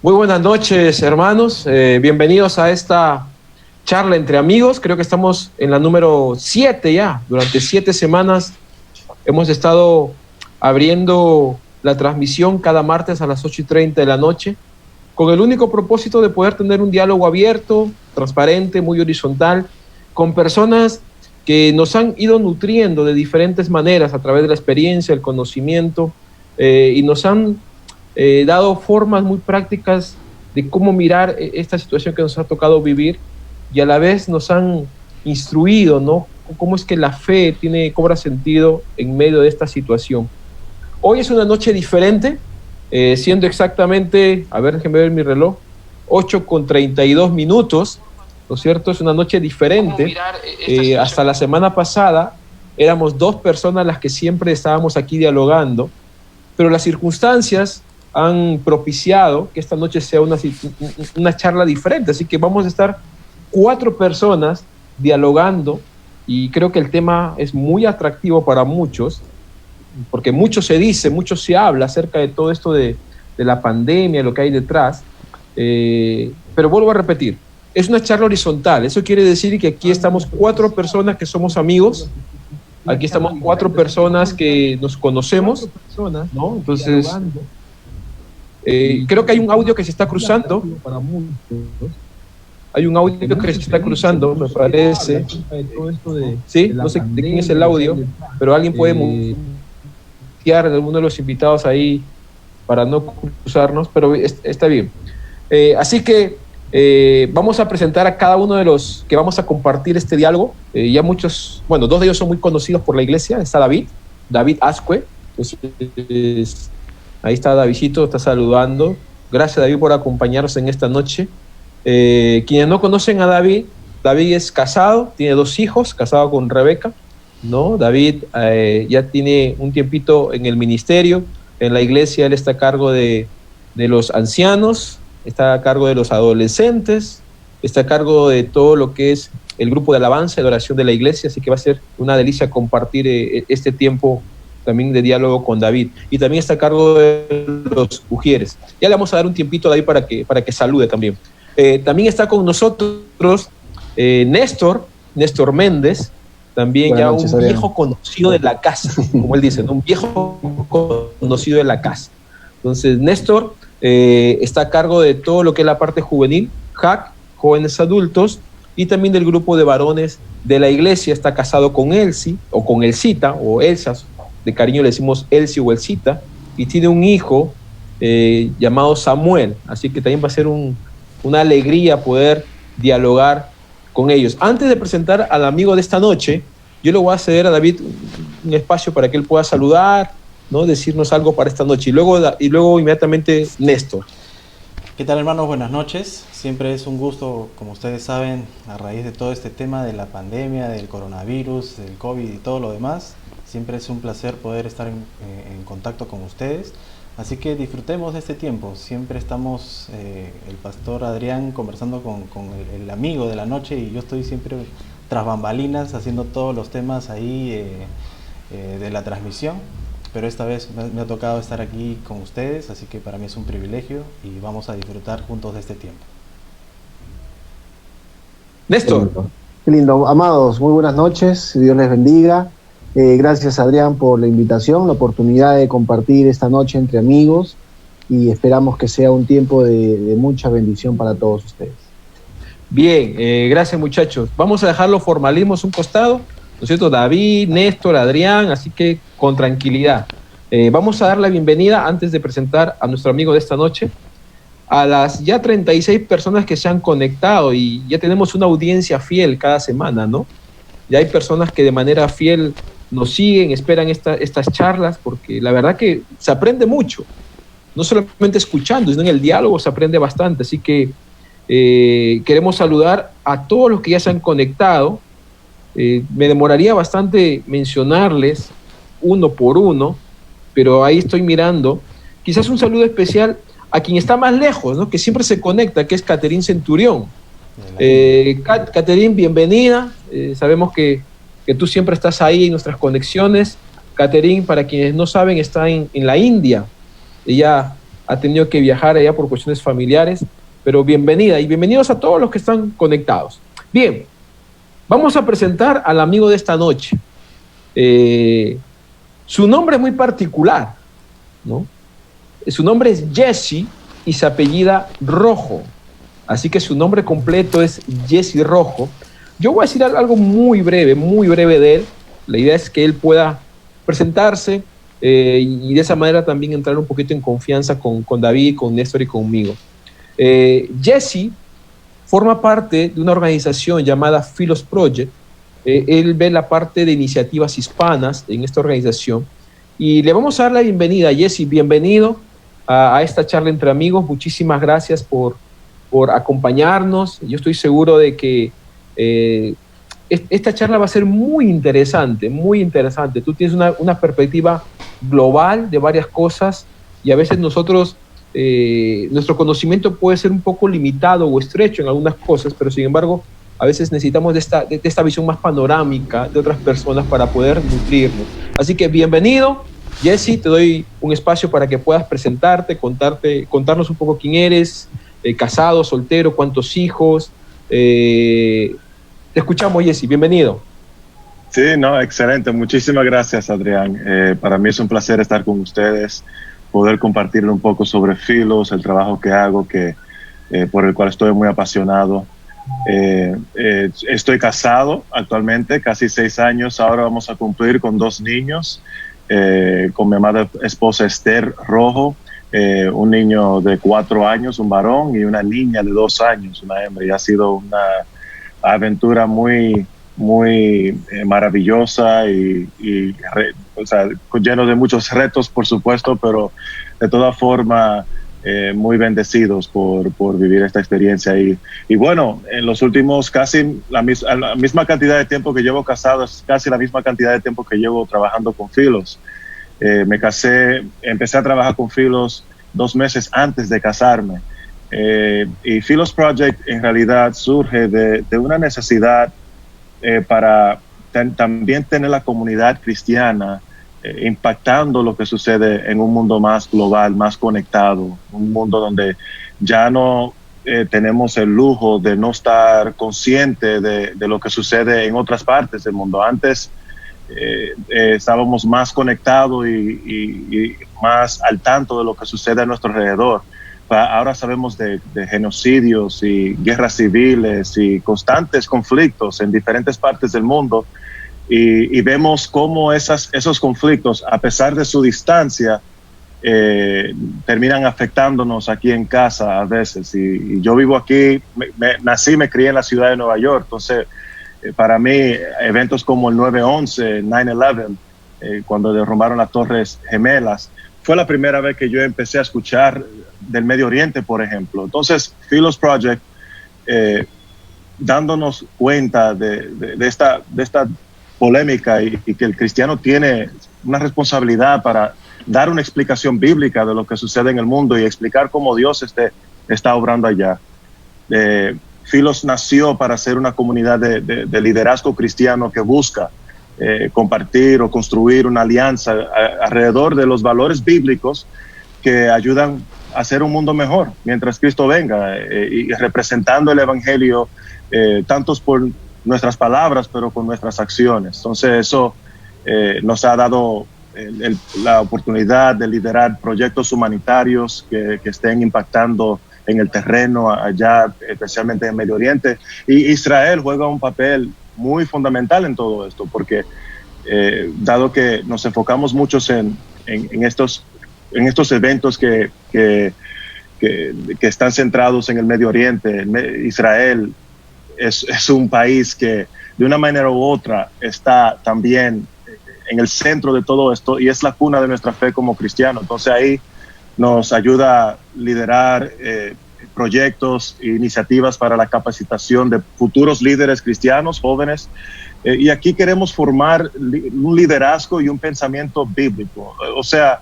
Muy buenas noches, hermanos. Bienvenidos a esta charla entre amigos. Creo que estamos en la número 7 ya. Durante 7 semanas hemos estado abriendo la transmisión cada martes a las 8:30 de la noche, con el único propósito de poder tener un diálogo abierto, transparente, muy horizontal, con personas que nos han ido nutriendo de diferentes maneras a través de la experiencia, el conocimiento, y nos han dado formas muy prácticas de cómo mirar esta situación que nos ha tocado vivir, y a la vez nos han instruido, ¿no? Cómo es que la fe cobra sentido en medio de esta situación. Hoy es una noche diferente, siendo exactamente, a ver, déjenme ver mi reloj, 8:32, ¿no es cierto? Es una noche diferente. Hasta la semana pasada éramos 2 personas las que siempre estábamos aquí dialogando, pero las circunstancias han propiciado que esta noche sea una charla diferente, así que vamos a estar 4 personas dialogando, y creo que el tema es muy atractivo para muchos, porque mucho se dice, mucho se habla acerca de todo esto de la pandemia, lo que hay detrás, pero vuelvo a repetir, es una charla horizontal. Eso quiere decir que aquí estamos 4 personas que somos amigos, aquí estamos 4 personas que nos conocemos, ¿no? Entonces, creo que hay un audio que se está cruzando. Hay un audio que se está cruzando, me parece. Sí, no sé de quién es el audio, pero alguien puede mutear a alguno de los invitados ahí para no cruzarnos, pero está bien. Así que vamos a presentar a cada uno de los que vamos a compartir este diálogo. Ya muchos, bueno, 2 de ellos son muy conocidos por la iglesia. Está David Ascue. Entonces, ahí está Davidito, está saludando. Gracias, David, por acompañarnos en esta noche. Quienes no conocen a David, David es casado, tiene 2 hijos, casado con Rebeca, ¿no? David ya tiene un tiempito en el ministerio, en la iglesia. Él está a cargo de los ancianos, está a cargo de los adolescentes, está a cargo de todo lo que es el grupo de alabanza y de oración de la iglesia, así que va a ser una delicia compartir este tiempo también de diálogo con David. Y también está a cargo de los ujieres. Ya le vamos a dar un tiempito a David para que salude también. También está con nosotros Néstor Méndez, también buenas ya noches, un viejo conocido de la casa, como él dice, ¿no? Un viejo conocido de la casa. Entonces, Néstor está a cargo de todo lo que es la parte juvenil, JAC, jóvenes adultos, y también del grupo de varones de la iglesia. Está casado con Elsie, o con Elsita, o Elsa, de cariño le decimos Elsie o Elsita, y tiene un hijo llamado Samuel, así que también va a ser una alegría poder dialogar con ellos. Antes de presentar al amigo de esta noche, yo le voy a ceder a David un espacio para que él pueda saludar, ¿no? Decirnos algo para esta noche, y luego inmediatamente Néstor. ¿Qué tal, hermanos? Buenas noches. Siempre es un gusto, como ustedes saben, a raíz de todo este tema de la pandemia, del coronavirus, del COVID y todo lo demás, siempre es un placer poder estar en contacto con ustedes. Así que disfrutemos de este tiempo. Siempre estamos, el pastor Adrián, conversando con el amigo de la noche, y yo estoy siempre tras bambalinas haciendo todos los temas ahí de la transmisión. Pero esta vez me ha tocado estar aquí con ustedes, así que para mí es un privilegio y vamos a disfrutar juntos de este tiempo. Néstor. Qué lindo. Amados, muy buenas noches. Dios les bendiga. Gracias, Adrián, por la invitación, la oportunidad de compartir esta noche entre amigos, y esperamos que sea un tiempo de mucha bendición para todos ustedes. Bien, gracias, muchachos. Vamos a dejar los formalismos a un costado, ¿no es cierto? David, Néstor, Adrián, así que con tranquilidad. Vamos a dar la bienvenida, antes de presentar a nuestro amigo de esta noche, a las ya 36 personas que se han conectado, y ya tenemos una audiencia fiel cada semana, ¿no? Ya hay personas que de manera fiel nos siguen, esperan estas charlas, porque la verdad que se aprende mucho, no solamente escuchando, sino en el diálogo se aprende bastante. Así que queremos saludar a todos los que ya se han conectado. Me demoraría bastante mencionarles uno por uno, pero ahí estoy mirando. Quizás un saludo especial a quien está más lejos, ¿no? Que siempre se conecta, que es Caterín Centurión. Caterín, bienvenida. Sabemos que tú siempre estás ahí en nuestras conexiones. Caterín, para quienes no saben, está en la India. Ella ha tenido que viajar allá por cuestiones familiares, pero bienvenida y bienvenidos a todos los que están conectados. Bien, vamos a presentar al amigo de esta noche. Su nombre es muy particular, ¿no? Su nombre es Jesse y se apellida Rojo, así que su nombre completo es Jesse Rojo. Yo voy a decir algo muy breve de él. La idea es que él pueda presentarse y de esa manera también entrar un poquito en confianza con David, con Néstor y conmigo. Jesse forma parte de una organización llamada Philos Project. Él ve la parte de iniciativas hispanas en esta organización y le vamos a dar la bienvenida. Jesse, bienvenido a esta charla entre amigos. Muchísimas gracias por acompañarnos. Yo estoy seguro de que esta charla va a ser muy interesante, muy interesante. Tú tienes una perspectiva global de varias cosas y a veces nosotros, nuestro conocimiento puede ser un poco limitado o estrecho en algunas cosas, pero sin embargo, a veces necesitamos de esta visión más panorámica de otras personas para poder nutrirnos. Así que bienvenido, Jesse, te doy un espacio para que puedas presentarte, contarnos un poco quién eres, casado, soltero, cuántos hijos. Te escuchamos, Jesse, bienvenido. Sí, no, excelente. Muchísimas gracias, Adrián. Para mí es un placer estar con ustedes, poder compartir un poco sobre Philos, el trabajo que hago, por el cual estoy muy apasionado. Estoy casado actualmente, casi 6 años. Ahora vamos a cumplir con 2 niños, con mi amada esposa Esther Rojo, un niño de 4 años, un varón, y una niña de 2 años, una hembra. Y ha sido una aventura muy maravillosa o sea, lleno de muchos retos, por supuesto, pero de toda forma muy bendecidos por vivir esta experiencia. Y bueno, en los últimos casi la misma cantidad de tiempo que llevo casado es casi la misma cantidad de tiempo que llevo trabajando con Philos. Me casé, empecé a trabajar con Philos 2 meses antes de casarme. Y Philos Project en realidad surge de una necesidad para también tener la comunidad cristiana impactando lo que sucede en un mundo más global, más conectado, un mundo donde ya no tenemos el lujo de no estar consciente de lo que sucede en otras partes del mundo. Antes estábamos más conectados y más al tanto de lo que sucede a nuestro alrededor. Ahora sabemos de genocidios y guerras civiles y constantes conflictos en diferentes partes del mundo y vemos cómo esos conflictos, a pesar de su distancia, terminan afectándonos aquí en casa a veces. Y yo vivo aquí, nací, me crié en la ciudad de Nueva York, entonces para mí eventos como el 9/11, 9/11, cuando derrumbaron las Torres Gemelas, fue la primera vez que yo empecé a escuchar del Medio Oriente, por ejemplo. Entonces, Philos Project, dándonos cuenta de esta polémica y que el cristiano tiene una responsabilidad para dar una explicación bíblica de lo que sucede en el mundo y explicar cómo Dios está obrando allá. Philos nació para ser una comunidad de liderazgo cristiano que busca compartir o construir una alianza alrededor de los valores bíblicos que ayudan a hacer un mundo mejor mientras Cristo venga, y representando el evangelio tantos por nuestras palabras pero con nuestras acciones. Entonces eso nos ha dado la oportunidad de liderar proyectos humanitarios que estén impactando en el terreno allá, especialmente en Medio Oriente. Y Israel juega un papel muy fundamental en todo esto, porque dado que nos enfocamos muchos en estos eventos que están centrados en el Medio Oriente, Israel es un país que de una manera u otra está también en el centro de todo esto y es la cuna de nuestra fe como cristianos. Entonces ahí nos ayuda a liderar proyectos e iniciativas para la capacitación de futuros líderes cristianos, jóvenes, y aquí queremos formar un liderazgo y un pensamiento bíblico. O sea,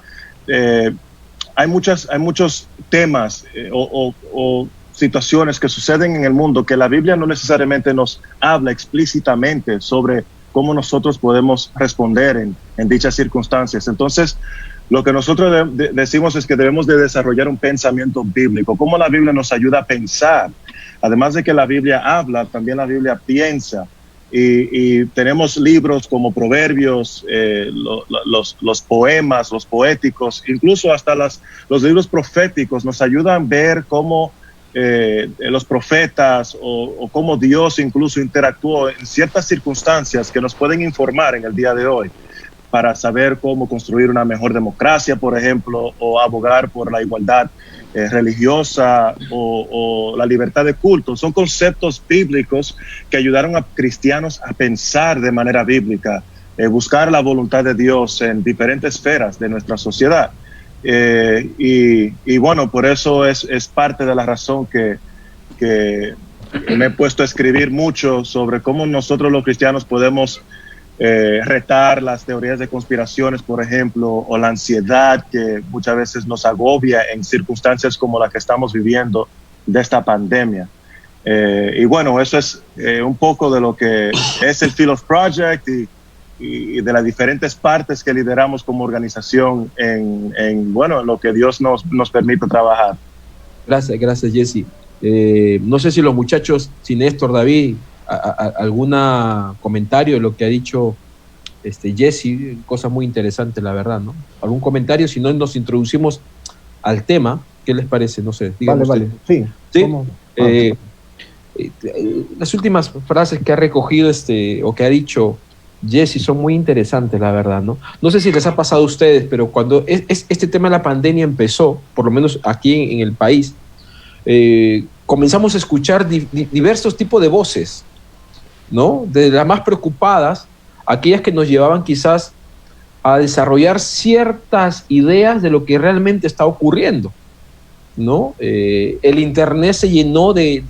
hay muchos temas o situaciones que suceden en el mundo que la Biblia no necesariamente nos habla explícitamente sobre cómo nosotros podemos responder en dichas circunstancias. Entonces, lo que nosotros decimos es que debemos de desarrollar un pensamiento bíblico, cómo la Biblia nos ayuda a pensar. Además de que la Biblia habla, también la Biblia piensa. Y tenemos libros como Proverbios, los poemas, los poéticos, incluso hasta los libros proféticos nos ayudan a ver cómo los profetas o cómo Dios incluso interactuó en ciertas circunstancias que nos pueden informar en el día de hoy, para saber cómo construir una mejor democracia, por ejemplo, o abogar por la igualdad religiosa o la libertad de culto. Son conceptos bíblicos que ayudaron a cristianos a pensar de manera bíblica, buscar la voluntad de Dios en diferentes esferas de nuestra sociedad. Y bueno, por eso es parte de la razón que me he puesto a escribir mucho sobre cómo nosotros los cristianos podemos retar las teorías de conspiraciones, por ejemplo, o la ansiedad que muchas veces nos agobia en circunstancias como la que estamos viviendo de esta pandemia. Y bueno, eso es un poco de lo que es el Philos Project y de las diferentes partes que lideramos como organización en lo que Dios nos permite trabajar. Gracias Jesse. No sé si los muchachos, si Néstor, David, alguna comentario de lo que ha dicho Jesse, cosa muy interesante, la verdad, ¿no? ¿Algún comentario? Si no, nos introducimos al tema. ¿Qué les parece? No sé. Vale. Sí. Las últimas frases que ha recogido o que ha dicho Jesse son muy interesantes, la verdad, ¿no? No sé si les ha pasado a ustedes, pero cuando este tema de la pandemia empezó, por lo menos aquí en el país, comenzamos a escuchar diversos tipos de voces, ¿no? De las más preocupadas, aquellas que nos llevaban quizás a desarrollar ciertas ideas de lo que realmente está ocurriendo, ¿no? El internet se llenó de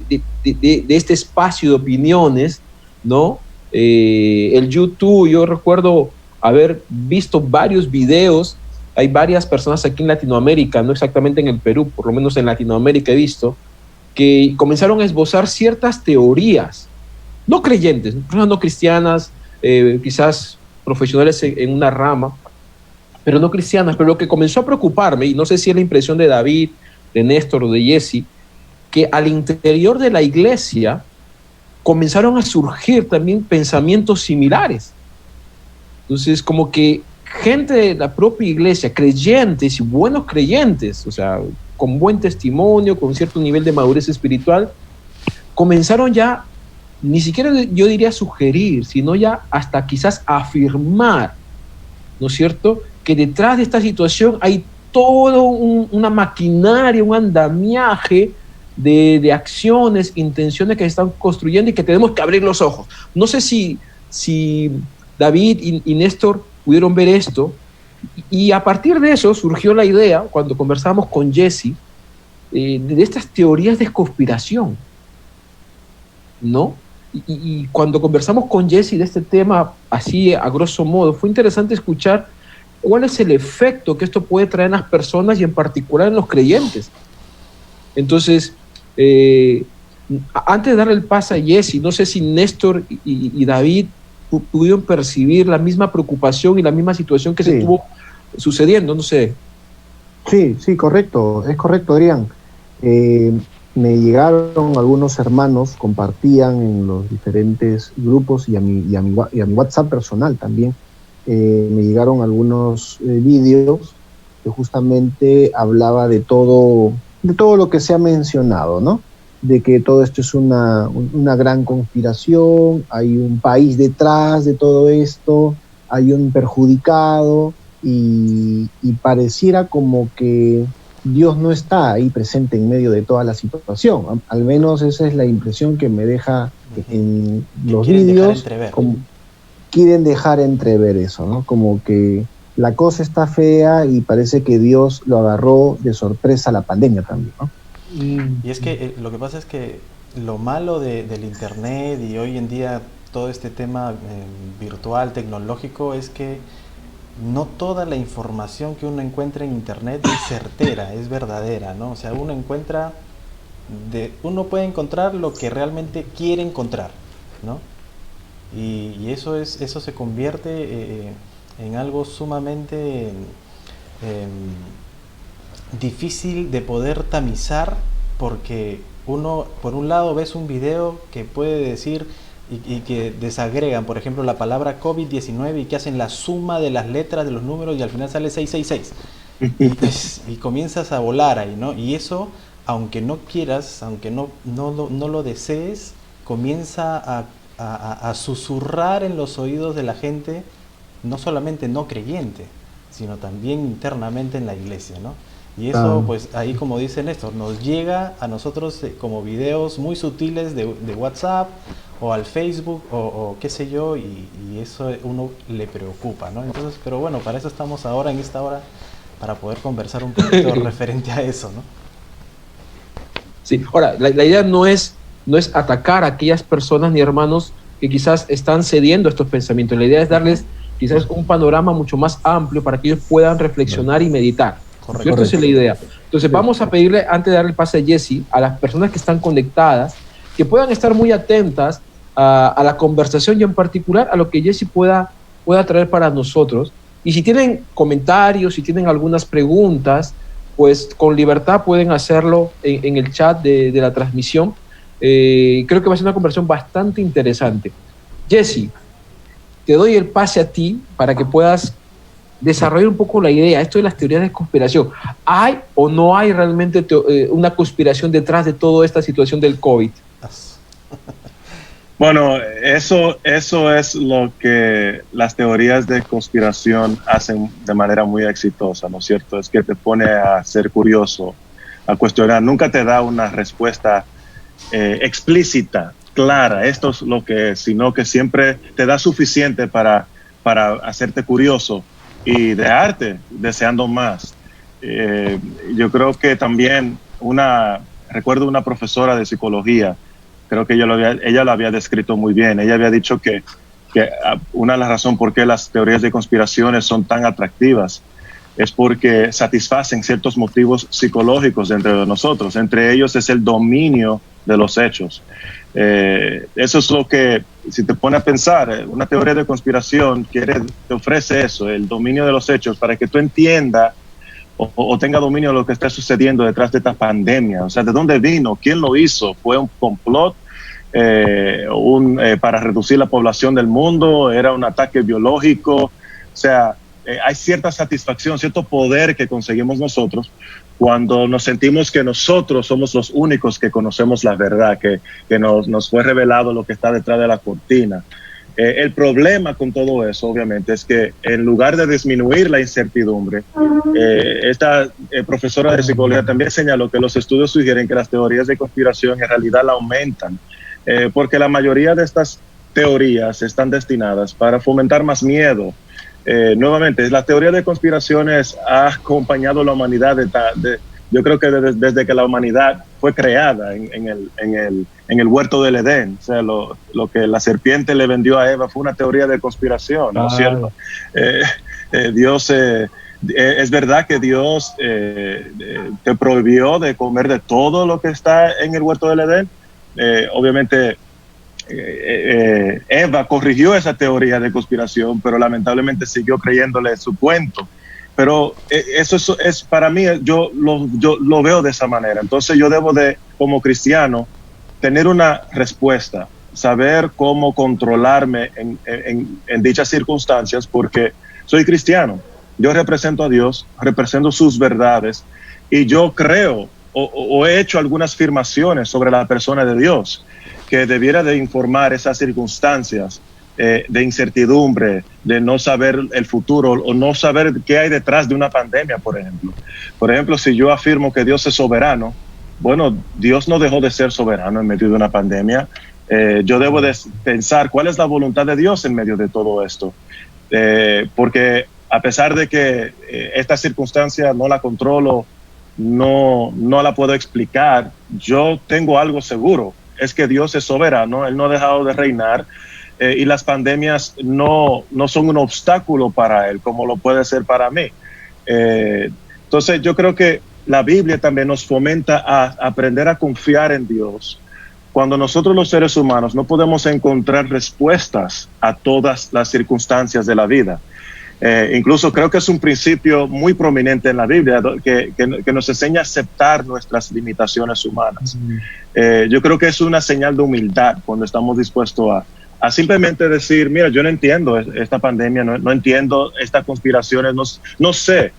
este espacio de opiniones, ¿no? El YouTube, yo recuerdo haber visto varios videos. Hay varias personas aquí en Latinoamérica, no exactamente en el Perú, por lo menos en Latinoamérica he visto, que comenzaron a esbozar ciertas teorías, no creyentes, personas no cristianas, quizás profesionales en una rama, pero no cristianas. Pero lo que comenzó a preocuparme, y no sé si es la impresión de David, de Néstor o de Jesse, que al interior de la iglesia comenzaron a surgir también pensamientos similares. Entonces, como que gente de la propia iglesia, creyentes y buenos creyentes, o sea, con buen testimonio, con cierto nivel de madurez espiritual, comenzaron ya, ni siquiera yo diría sugerir, sino ya hasta quizás afirmar, ¿no es cierto?, que detrás de esta situación hay todo una maquinaria, un andamiaje de acciones, intenciones que se están construyendo y que tenemos que abrir los ojos. No sé si David y Néstor pudieron ver esto, y a partir de eso surgió la idea, cuando conversábamos con Jesse, de estas teorías de conspiración, ¿no? Y cuando conversamos con Jesse de este tema, así a grosso modo, fue interesante escuchar cuál es el efecto que esto puede traer en las personas y en particular en los creyentes. Entonces, antes de darle el pase a Jesse, no sé si Néstor y David pudieron percibir la misma preocupación y la misma situación que se estuvo sucediendo, no sé. Sí, correcto, es correcto, Adrián. Me llegaron algunos hermanos, compartían en los diferentes grupos y a mi WhatsApp personal también, me llegaron algunos vídeos que justamente hablaba de todo lo que se ha mencionado, ¿no? De que todo esto es una gran conspiración, hay un país detrás de todo esto, hay un perjudicado y pareciera como que Dios no está ahí presente en medio de toda la situación. Al menos esa es la impresión que me deja en los vídeos. Quieren dejar entrever eso, ¿no? Como que la cosa está fea y parece que Dios lo agarró de sorpresa la pandemia también, ¿no? Y es que lo que pasa es que lo malo del internet y hoy en día todo este tema virtual, tecnológico, es que no toda la información que uno encuentra en internet es certera, es verdadera, ¿no? O sea, uno puede encontrar lo que realmente quiere encontrar, ¿no? Y eso se convierte en algo sumamente difícil de poder tamizar, porque uno, por un lado, ves un video que puede decir y que desagregan, por ejemplo, la palabra COVID-19 y que hacen la suma de las letras, de los números, y al final sale 666. Y comienzas a volar ahí, ¿no? Y eso, aunque no quieras, aunque no lo desees, comienza a susurrar en los oídos de la gente, no solamente no creyente, sino también internamente en la iglesia, ¿no? Y eso, pues ahí, como dice Néstor, nos llega a nosotros como videos muy sutiles de WhatsApp o al Facebook o qué sé yo, y eso uno le preocupa, ¿no? Entonces, pero bueno, para eso estamos ahora, en esta hora, para poder conversar un poquito referente a eso, ¿no? Sí, ahora, la idea no es atacar a aquellas personas ni hermanos que quizás están cediendo a estos pensamientos. La idea es darles quizás un panorama mucho más amplio para que ellos puedan reflexionar y meditar. Correcto. Esa es la idea. Entonces vamos a pedirle, antes de darle el pase a Jesse, a las personas que están conectadas, que puedan estar muy atentas a la conversación y en particular a lo que Jesse pueda traer para nosotros. Y si tienen comentarios, si tienen algunas preguntas, pues con libertad pueden hacerlo en el chat de la transmisión. Creo que va a ser una conversación bastante interesante. Jesse, te doy el pase a ti para que puedas desarrollar un poco la idea, esto de las teorías de conspiración. ¿Hay o no hay realmente una conspiración detrás de toda esta situación del COVID? Bueno, eso es lo que las teorías de conspiración hacen de manera muy exitosa, ¿no es cierto? Es que te pone a ser curioso, a cuestionar. Nunca te da una respuesta explícita, clara, esto es lo que es, sino que siempre te da suficiente para hacerte curioso y dejarte deseando más. Yo creo que también recuerdo una profesora de psicología, creo que ella lo había descrito muy bien. Ella había dicho que una de las razones por qué las teorías de conspiraciones son tan atractivas es porque satisfacen ciertos motivos psicológicos dentro de nosotros. Entre ellos es el dominio de los hechos. Eso es lo que, si te pones a pensar, una teoría de conspiración te ofrece eso, el dominio de los hechos, para que tú entiendas o tenga dominio de lo que está sucediendo detrás de esta pandemia. O sea, ¿de dónde vino? ¿Quién lo hizo? ¿Fue un complot para reducir la población del mundo? ¿Era un ataque biológico? O sea, hay cierta satisfacción, cierto poder que conseguimos nosotros cuando nos sentimos que nosotros somos los únicos que conocemos la verdad, que nos fue revelado lo que está detrás de la cortina. El problema con todo eso, obviamente, es que en lugar de disminuir la incertidumbre, esta profesora de psicología también señaló que los estudios sugieren que las teorías de conspiración en realidad la aumentan, porque la mayoría de estas teorías están destinadas para fomentar más miedo. Nuevamente, la teoría de conspiraciones ha acompañado a la humanidad yo creo que desde que la humanidad fue creada en el huerto del Edén. O sea, lo que la serpiente le vendió a Eva fue una teoría de conspiración, ¿no es cierto? Es verdad que Dios te prohibió de comer de todo lo que está en el huerto del Edén. Obviamente, Eva corrigió esa teoría de conspiración, pero lamentablemente siguió creyéndole su cuento. Pero eso es para mí, yo lo veo de esa manera. Entonces yo debo de, como cristiano, tener una respuesta, saber cómo controlarme en dichas circunstancias, porque soy cristiano. Yo represento a Dios, represento sus verdades, y yo creo o he hecho algunas afirmaciones sobre la persona de Dios que debiera de informar esas circunstancias de incertidumbre, de no saber el futuro o no saber qué hay detrás de una pandemia, por ejemplo. Por ejemplo, si yo afirmo que Dios es soberano, bueno, Dios no dejó de ser soberano en medio de una pandemia. Yo debo de pensar cuál es la voluntad de Dios en medio de todo esto. Porque a pesar de que esta circunstancia no la controlo, no la puedo explicar, yo tengo algo seguro, es que Dios es soberano, Él no ha dejado de reinar, y las pandemias no son un obstáculo para Él, como lo puede ser para mí. Entonces yo creo que la Biblia también nos fomenta a aprender a confiar en Dios. Cuando nosotros los seres humanos no podemos encontrar respuestas a todas las circunstancias de la vida, Incluso creo que es un principio muy prominente en la Biblia que nos enseña a aceptar nuestras limitaciones humanas. Yo creo que es una señal de humildad cuando estamos dispuestos a simplemente decir, mira, yo no entiendo esta pandemia, no entiendo estas conspiraciones, no sé.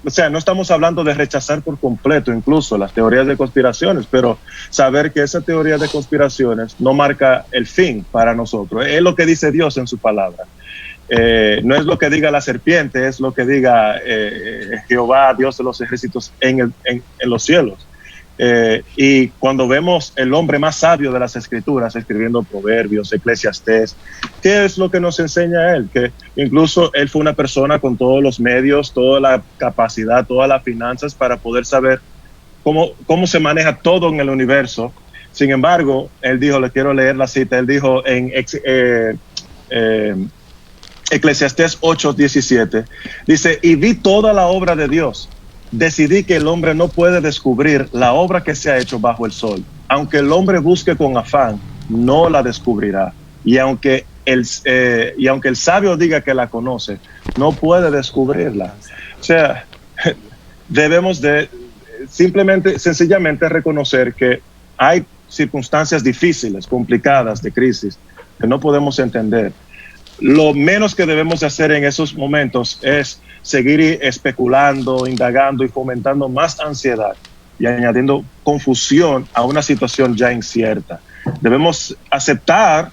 O sea, no estamos hablando de rechazar por completo incluso las teorías de conspiraciones, pero saber que esa teoría de conspiraciones no marca el fin para nosotros. Es lo que dice Dios en su palabra. No es lo que diga la serpiente, es lo que diga Jehová, Dios de los ejércitos en los cielos. Y cuando vemos el hombre más sabio de las escrituras escribiendo Proverbios, Eclesiastés, ¿qué es lo que nos enseña él? Que incluso él fue una persona con todos los medios, toda la capacidad, todas las finanzas para poder saber cómo se maneja todo en el universo. Sin embargo, él dijo, le quiero leer la cita, él dijo en Eclesiastés 8:17, dice, y vi toda la obra de Dios. Decidí que el hombre no puede descubrir la obra que se ha hecho bajo el sol. Aunque el hombre busque con afán, no la descubrirá. Y aunque el sabio diga que la conoce, no puede descubrirla. O sea, debemos de sencillamente reconocer que hay circunstancias difíciles, complicadas, de crisis, que no podemos entender. Lo menos que debemos de hacer en esos momentos es seguir especulando, indagando y fomentando más ansiedad y añadiendo confusión a una situación ya incierta. Debemos aceptar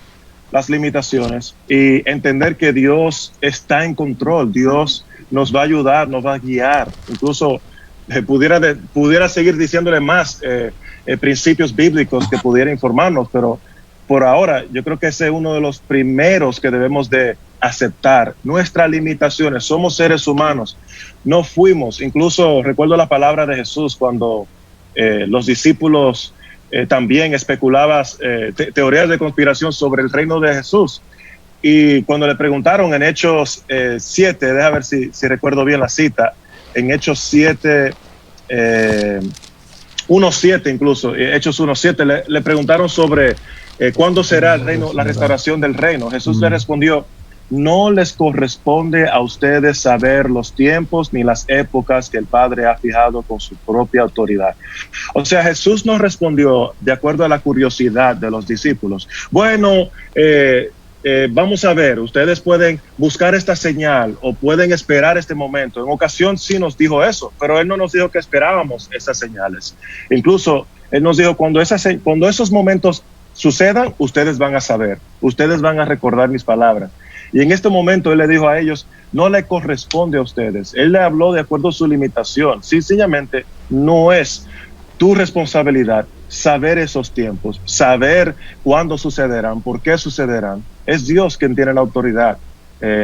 las limitaciones y entender que Dios está en control. Dios nos va a ayudar, nos va a guiar. Incluso pudiera seguir diciéndole más principios bíblicos que pudiera informarnos, pero por ahora, yo creo que ese es uno de los primeros que debemos de aceptar. Nuestras limitaciones, somos seres humanos, no fuimos. Incluso recuerdo la palabra de Jesús cuando los discípulos también especulaban teorías de conspiración sobre el reino de Jesús. Y cuando le preguntaron en Hechos 7, déjame ver si recuerdo bien la cita, en Hechos 7, 1:7 incluso, Hechos 1:7, le preguntaron sobre ¿cuándo será el reino, la restauración del reino? Jesús le respondió, no les corresponde a ustedes saber los tiempos ni las épocas que el Padre ha fijado con su propia autoridad. O sea, Jesús nos respondió de acuerdo a la curiosidad de los discípulos. Bueno, vamos a ver, ustedes pueden buscar esta señal o pueden esperar este momento. En ocasión sí nos dijo eso, pero Él no nos dijo que esperábamos esas señales. Incluso Él nos dijo, cuando esos momentos sucedan, ustedes van a saber, ustedes van a recordar mis palabras. Y en este momento Él le dijo a ellos, no le corresponde a ustedes. Él le habló de acuerdo a su limitación. Sencillamente no es tu responsabilidad saber esos tiempos, saber cuándo sucederán, por qué sucederán. Es Dios quien tiene la autoridad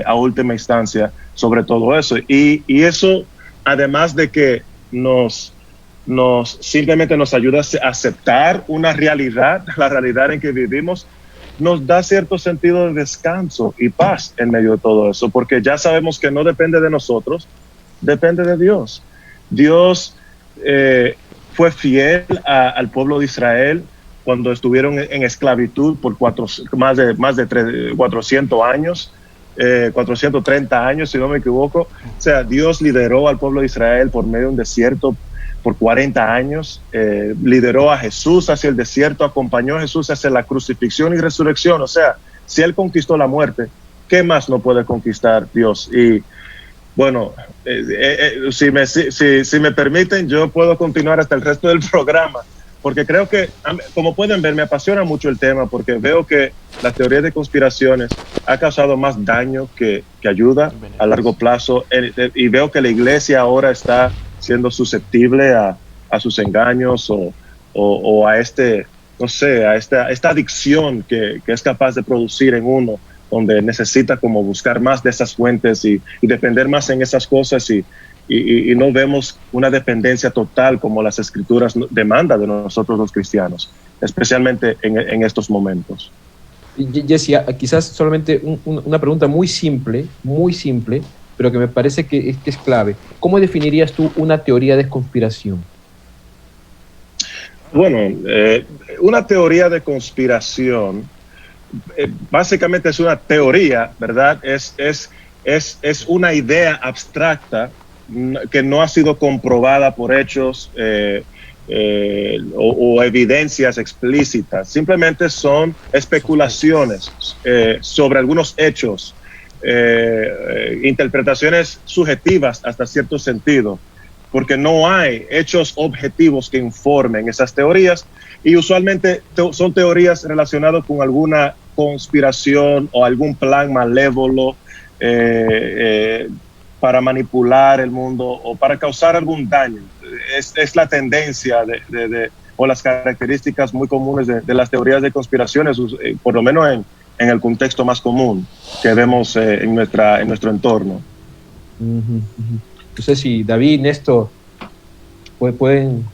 a última instancia sobre todo eso. Y eso, además de que simplemente nos ayuda a aceptar una realidad, la realidad en que vivimos, nos da cierto sentido de descanso y paz en medio de todo eso, porque ya sabemos que no depende de nosotros, depende de Dios. Dios fue fiel al pueblo de Israel cuando estuvieron en esclavitud por más de 400 años, 430 años, si no me equivoco. O sea, Dios lideró al pueblo de Israel por medio de un desierto por 40 años, lideró a Jesús hacia el desierto, acompañó a Jesús hacia la crucifixión y resurrección. O sea, si Él conquistó la muerte, ¿qué más no puede conquistar Dios? Y bueno, si me permiten, yo puedo continuar hasta el resto del programa, porque creo que, como pueden ver, me apasiona mucho el tema, porque veo que la teoría de conspiraciones ha causado más daño que ayuda a largo plazo, y veo que la iglesia ahora está siendo susceptible a sus engaños o a esta adicción que es capaz de producir en uno, donde necesita como buscar más de esas fuentes y depender más en esas cosas y no vemos una dependencia total como las Escrituras demandan de nosotros los cristianos, especialmente en estos momentos. Jesse, quizás solamente una pregunta muy simple, pero que me parece que es clave. ¿Cómo definirías tú una teoría de conspiración? Bueno, una teoría de conspiración básicamente es una teoría, ¿verdad? Es es una idea abstracta que no ha sido comprobada por hechos o evidencias explícitas. Simplemente son especulaciones sobre algunos hechos, interpretaciones subjetivas hasta cierto sentido, porque no hay hechos objetivos que informen esas teorías, y usualmente son teorías relacionadas con alguna conspiración o algún plan malévolo para manipular el mundo o para causar algún daño. Es la tendencia o las características muy comunes de las teorías de conspiraciones, por lo menos en el contexto más común que vemos en nuestro entorno. No sé si David, Néstor, pueden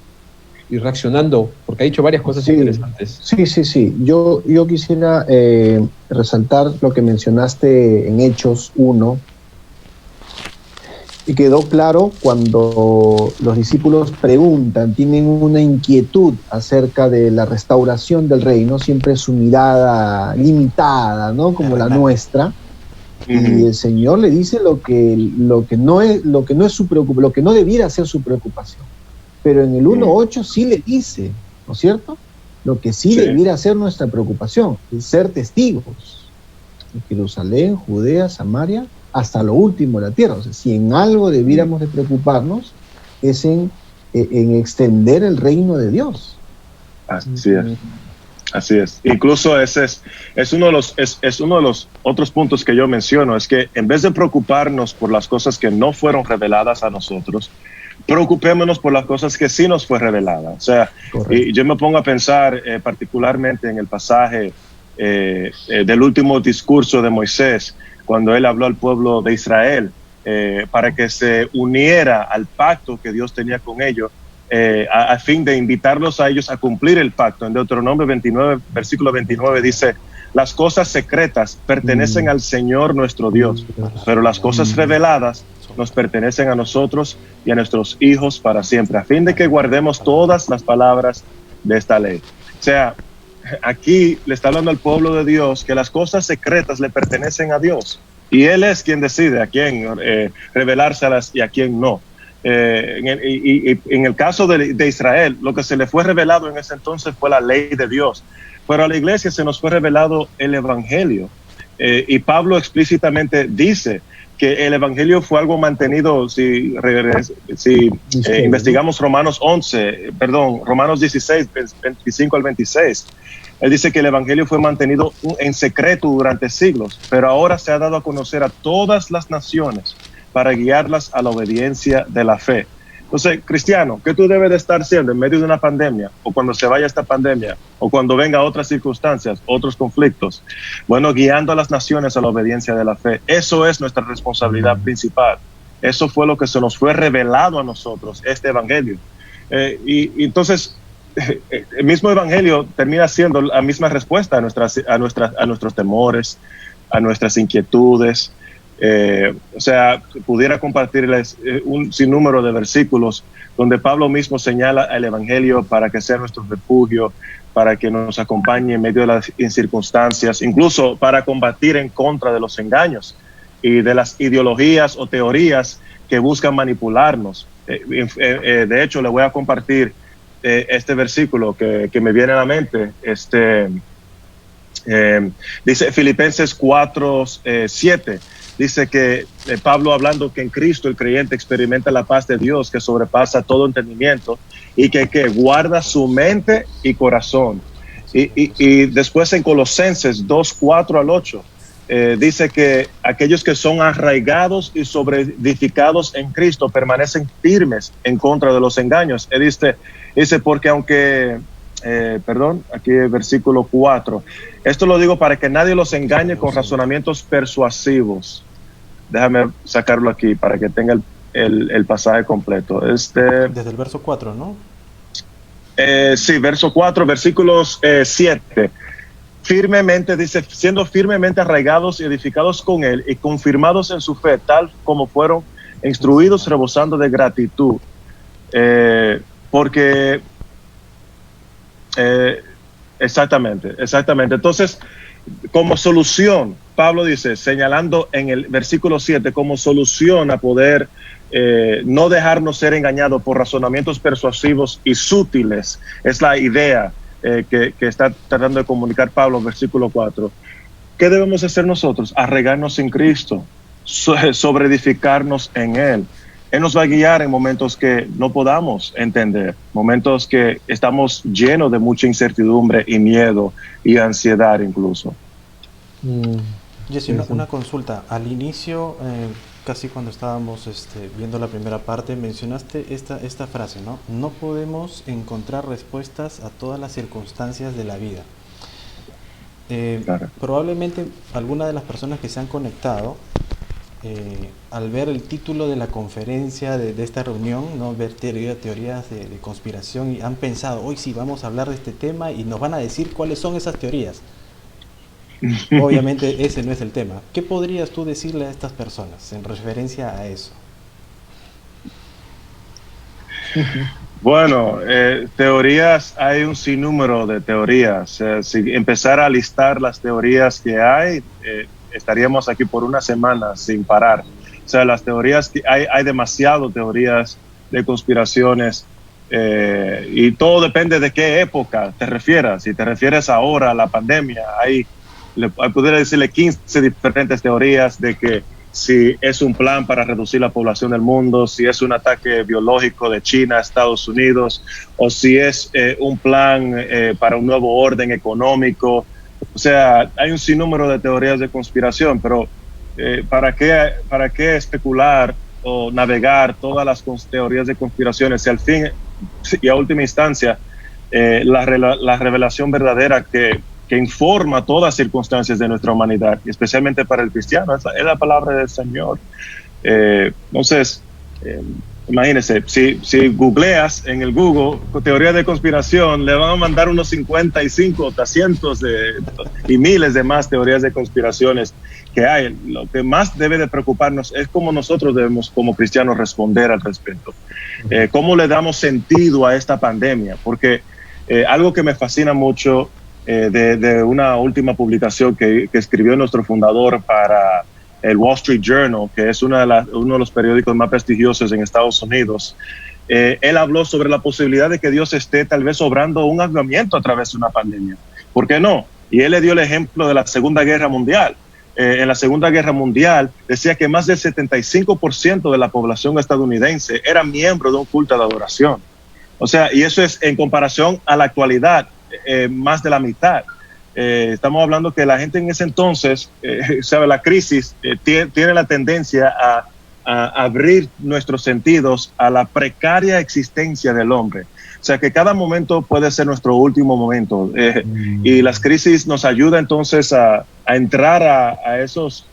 ir reaccionando, porque ha dicho varias cosas interesantes. Sí. Yo quisiera resaltar lo que mencionaste en Hechos 1, y quedó claro cuando los discípulos preguntan, tienen una inquietud acerca de la restauración del reino, siempre su mirada limitada, ¿no? Como la nuestra. Y el Señor le dice lo que no es su preocupación, lo que no debiera ser su preocupación. Pero en el 1.8 sí le dice, ¿no es cierto? Lo que sí debiera ser nuestra preocupación, es ser testigos en Jerusalén, Judea, Samaria, hasta lo último de la tierra. O sea, si en algo debiéramos de preocuparnos, es en extender el reino de Dios. Así es. Incluso ese es uno de los otros puntos que yo menciono, es que en vez de preocuparnos por las cosas que no fueron reveladas a nosotros, preocupémonos por las cosas que sí nos fue revelada. O sea, y yo me pongo a pensar particularmente en el pasaje del último discurso de Moisés, cuando él habló al pueblo de Israel para que se uniera al pacto que Dios tenía con ellos, a fin de invitarlos a ellos a cumplir el pacto. En Deuteronomio 29, versículo 29 dice: las cosas secretas pertenecen al Señor nuestro Dios, pero las cosas reveladas nos pertenecen a nosotros y a nuestros hijos para siempre, a fin de que guardemos todas las palabras de esta ley. O sea, aquí le está hablando al pueblo de Dios que las cosas secretas le pertenecen a Dios, y Él es quien decide a quién revelárselas y a quién no. En el caso de Israel, lo que se le fue revelado en ese entonces fue la ley de Dios, pero a la iglesia se nos fue revelado el Evangelio, y Pablo explícitamente dice que el Evangelio fue algo mantenido. Si investigamos Romanos 16, 25 al 26, él dice que el Evangelio fue mantenido en secreto durante siglos, pero ahora se ha dado a conocer a todas las naciones para guiarlas a la obediencia de la fe. Entonces, cristiano, ¿qué tú debes de estar haciendo en medio de una pandemia, o cuando se vaya esta pandemia, o cuando venga otras circunstancias, otros conflictos? Bueno, guiando a las naciones a la obediencia de la fe. Eso es nuestra responsabilidad principal. Eso fue lo que se nos fue revelado a nosotros, este Evangelio. Y entonces, el mismo Evangelio termina siendo la misma respuesta a nuestros temores, a nuestras inquietudes. O sea, pudiera compartirles un sinnúmero de versículos donde Pablo mismo señala el Evangelio para que sea nuestro refugio, para que nos acompañe en medio de las circunstancias, incluso para combatir en contra de los engaños y de las ideologías o teorías que buscan manipularnos. De hecho, le voy a compartir este versículo que me viene a la mente. Dice Filipenses 4:7. Dice que Pablo, hablando que en Cristo el creyente experimenta la paz de Dios que sobrepasa todo entendimiento, y que guarda su mente y corazón. Y después en Colosenses 2:4 al 8 dice que aquellos que son arraigados y sobreedificados en Cristo permanecen firmes en contra de los engaños. Él dice porque aunque... aquí el versículo 4. Esto lo digo para que nadie los engañe con razonamientos persuasivos. Déjame sacarlo aquí para que tenga el pasaje completo. Desde el verso 4, ¿no? Sí, verso 4, versículos 7. Firmemente, dice, siendo firmemente arraigados y edificados con él y confirmados en su fe, tal como fueron instruidos, rebosando de gratitud. Porque... exactamente. Entonces, como solución Pablo dice, señalando en el versículo 7 como solución a poder no dejarnos ser engañados por razonamientos persuasivos y sutiles. Es la idea que está tratando de comunicar Pablo en versículo 4. ¿Qué debemos hacer nosotros? Arraigarnos en Cristo, sobreedificarnos en Él. Él nos va a guiar en momentos que no podamos entender, momentos que estamos llenos de mucha incertidumbre y miedo y ansiedad incluso. Jesse, una consulta. Al inicio, casi cuando estábamos viendo la primera parte, mencionaste esta frase, ¿no? No podemos encontrar respuestas a todas las circunstancias de la vida. Claro. Probablemente alguna de las personas que se han conectado, al ver el título de la conferencia de esta reunión, ¿no? Ver teorías de conspiración, y han pensado, hoy sí vamos a hablar de este tema y nos van a decir cuáles son esas teorías. Obviamente ese no es el tema. ¿Qué podrías tú decirle a estas personas en referencia a eso? Bueno, teorías, hay un sinnúmero de teorías. Si empezar a listar las teorías que hay, estaríamos aquí por una semana sin parar. O sea, las teorías, que hay demasiadas teorías de conspiraciones, y todo depende de qué época te refieras. Si te refieres ahora a la pandemia, podría decirle 15 diferentes teorías de que si es un plan para reducir la población del mundo, si es un ataque biológico de China a Estados Unidos, o si es un plan para un nuevo orden económico. O sea, hay un sinnúmero de teorías de conspiración, pero ¿para qué especular o navegar todas las teorías de conspiraciones si al fin y a última instancia la revelación verdadera que informa todas las circunstancias de nuestra humanidad, especialmente para el cristiano, es la palabra del Señor? Entonces, imagínense, si googleas en el Google teoría de conspiración, le van a mandar unos 55, cientos y miles de más teorías de conspiraciones que hay. Lo que más debe de preocuparnos es cómo nosotros debemos como cristianos responder al respecto. Cómo le damos sentido a esta pandemia, porque algo que me fascina mucho de una última publicación que escribió nuestro fundador para el Wall Street Journal, que es uno de los periódicos más prestigiosos en Estados Unidos. Él habló sobre la posibilidad de que Dios esté tal vez obrando un avivamiento a través de una pandemia. ¿Por qué no? Y él le dio el ejemplo de la Segunda Guerra Mundial. En la Segunda Guerra Mundial decía que más del 75% de la población estadounidense era miembro de un culto de adoración. O sea, y eso es en comparación a la actualidad, más de la mitad. Estamos hablando que la gente en ese entonces, sabe, la crisis tiene la tendencia a abrir nuestros sentidos a la precaria existencia del hombre. O sea, que cada momento puede ser nuestro último momento. Y las crisis nos ayudan entonces a entrar a esos,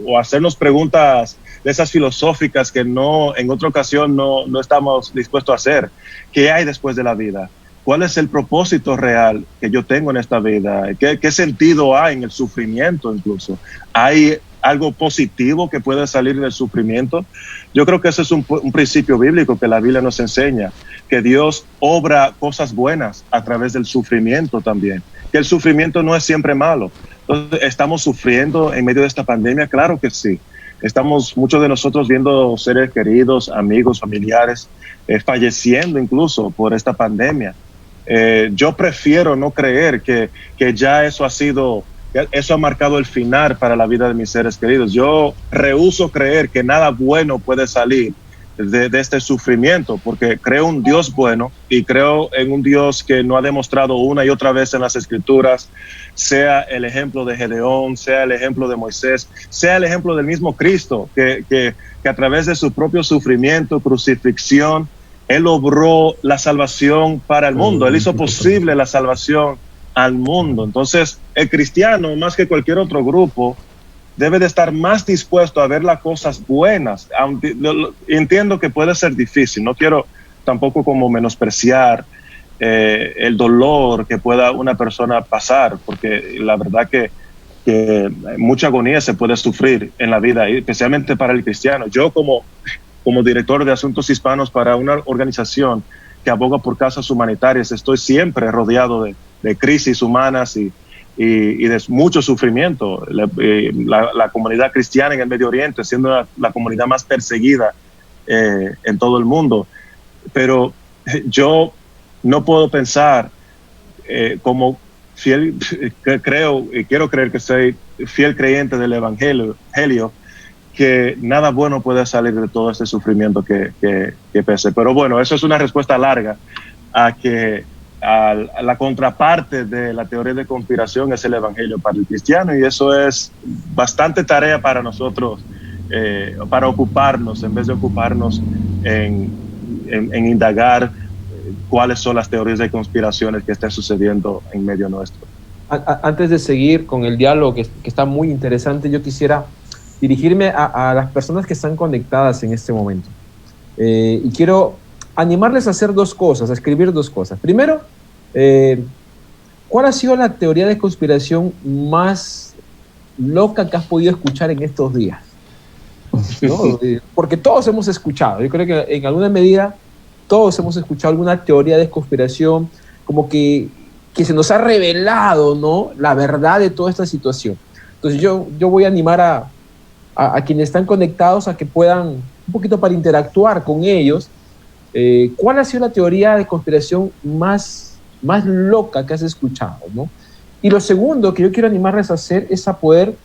o a hacernos preguntas de esas filosóficas que en otra ocasión no estamos dispuestos a hacer. ¿Qué hay después de la vida? ¿Cuál es el propósito real que yo tengo en esta vida? ¿Qué sentido hay en el sufrimiento incluso? ¿Hay algo positivo que puede salir del sufrimiento? Yo creo que ese es un principio bíblico que la Biblia nos enseña, que Dios obra cosas buenas a través del sufrimiento también, que el sufrimiento no es siempre malo. Entonces, ¿estamos sufriendo en medio de esta pandemia? Claro que sí. Estamos, muchos de nosotros, viendo seres queridos, amigos, familiares, falleciendo incluso por esta pandemia. Yo prefiero no creer que ya eso ha marcado el final para la vida de mis seres queridos. Yo rehúso creer que nada bueno puede salir de este sufrimiento, porque creo un Dios bueno y creo en un Dios que no ha demostrado una y otra vez en las Escrituras, sea el ejemplo de Gedeón, sea el ejemplo de Moisés, sea el ejemplo del mismo Cristo, que a través de su propio sufrimiento, crucifixión, Él obró la salvación para el mundo. Él hizo posible la salvación al mundo. Entonces, el cristiano, más que cualquier otro grupo, debe de estar más dispuesto a ver las cosas buenas. Entiendo que puede ser difícil. No quiero tampoco como menospreciar el dolor que pueda una persona pasar, porque la verdad que mucha agonía se puede sufrir en la vida, especialmente para el cristiano. Yo como director de asuntos hispanos para una organización que aboga por causas humanitarias, estoy siempre rodeado de crisis humanas y y de mucho sufrimiento. La comunidad cristiana en el Medio Oriente siendo la comunidad más perseguida en todo el mundo. Pero yo no puedo pensar como fiel, creo y quiero creer que soy fiel creyente del Evangelio, que nada bueno puede salir de todo este sufrimiento que pese. Pero bueno, eso es una respuesta larga a la contraparte de la teoría de conspiración es el Evangelio para el cristiano, y eso es bastante tarea para nosotros, para ocuparnos, en vez de ocuparnos en indagar cuáles son las teorías de conspiraciones que están sucediendo en medio nuestro. Antes de seguir con el diálogo, que está muy interesante, yo quisiera dirigirme a las personas que están conectadas en este momento. Y quiero animarles a hacer dos cosas, a escribir dos cosas. Primero, ¿cuál ha sido la teoría de conspiración más loca que has podido escuchar en estos días? ¿No? Porque todos hemos escuchado, yo creo que en alguna medida todos hemos escuchado alguna teoría de conspiración, como que se nos ha revelado, ¿no?, la verdad de toda esta situación. Entonces yo voy a animar a quienes están conectados a que puedan, un poquito para interactuar con ellos, ¿cuál ha sido la teoría de conspiración más loca que has escuchado, ¿no? Y lo segundo que yo quiero animarles a hacer es a poder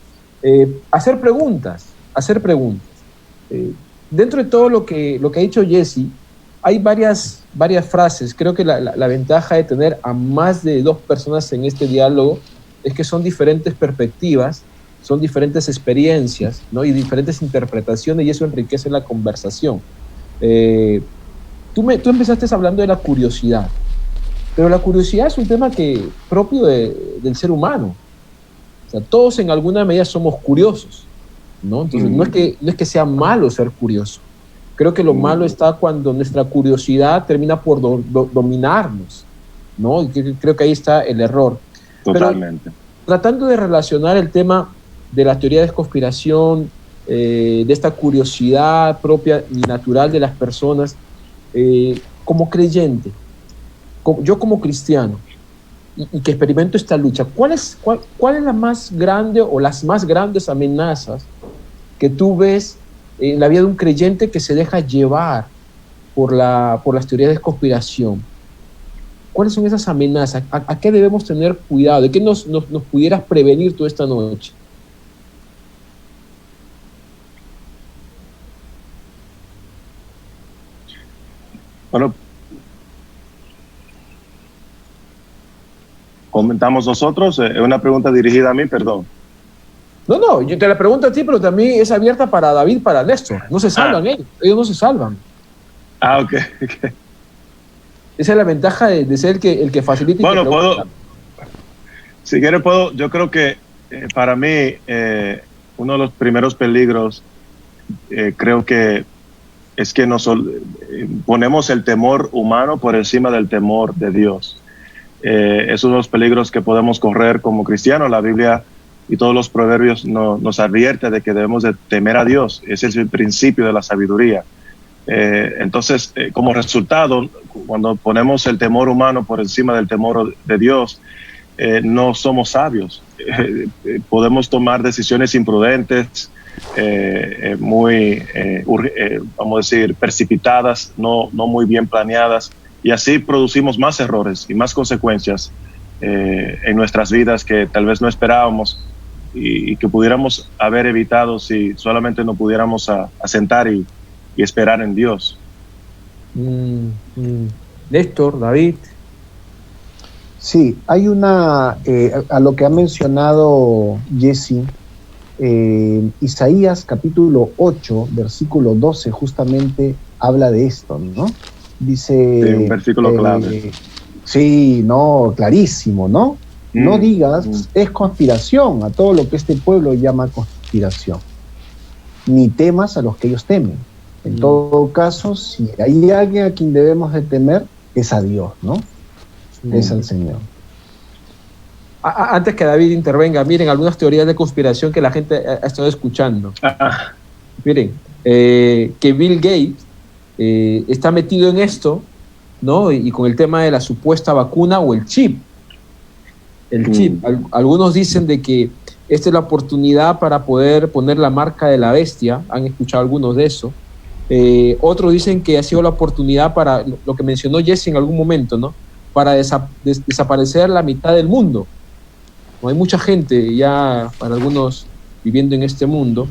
hacer preguntas. Dentro de todo lo que ha dicho Jesse, hay varias frases. Creo que la ventaja de tener a más de dos personas en este diálogo es que son diferentes perspectivas, son diferentes experiencias, ¿no?, y diferentes interpretaciones, y eso enriquece la conversación. Tú empezaste hablando de la curiosidad, pero la curiosidad es un tema propio del ser humano. O sea, todos en alguna medida somos curiosos, ¿no? Entonces, no es que sea malo ser curioso. Creo que lo malo está cuando nuestra curiosidad termina por dominarnos, ¿no? Y creo que ahí está el error. Totalmente. Pero, tratando de relacionar el tema de la teoría de conspiración, de esta curiosidad propia y natural de las personas, como creyente, yo como cristiano, y que experimento esta lucha, ¿cuál es la más grande o las más grandes amenazas que tú ves en la vida de un creyente que se deja llevar por las teorías de conspiración? ¿Cuáles son esas amenazas? ¿A qué debemos tener cuidado? ¿De qué nos pudieras prevenir tú esta noche? Bueno, comentamos nosotros. Es una pregunta dirigida a mí, perdón. No, yo te la pregunto a ti, pero también es abierta para David, para Néstor. No se salvan ellos no se salvan. Ok. Esa es la ventaja de ser el que facilita. Bueno, si quieres yo creo que para mí uno de los primeros peligros creo que es que ponemos el temor humano por encima del temor de Dios. Es uno de los peligros que podemos correr como cristianos. La Biblia y todos los proverbios nos advierte de que debemos de temer a Dios. Ese es el principio de la sabiduría. Entonces, como resultado, cuando ponemos el temor humano por encima del temor de Dios, no somos sabios. Podemos tomar decisiones imprudentes, vamos a decir, precipitadas, no muy bien planeadas, y así producimos más errores y más consecuencias en nuestras vidas que tal vez no esperábamos y que pudiéramos haber evitado si solamente nos pudiéramos asentar y esperar en Dios. Néstor, David. Sí, hay a lo que ha mencionado Jesse, Isaías capítulo 8, versículo 12, justamente habla de esto, ¿no? Dice... Sí, un versículo clave. Sí, no, clarísimo, ¿no? No digas, es conspiración, a todo lo que este pueblo llama conspiración. Ni temas a los que ellos temen. En todo caso, si hay alguien a quien debemos de temer, es a Dios, ¿no? Es al Señor. Antes que David intervenga, miren algunas teorías de conspiración que la gente ha estado escuchando. Miren, que Bill Gates está metido en esto, ¿no? Y con el tema de la supuesta vacuna o el chip. el chip. Algunos dicen de que esta es la oportunidad para poder poner la marca de la bestia. Han escuchado algunos de eso. Otros dicen que ha sido la oportunidad para, lo que mencionó Jesse en algún momento, ¿no? Para desaparecer la mitad del mundo. No hay mucha gente ya, para algunos, viviendo en este mundo.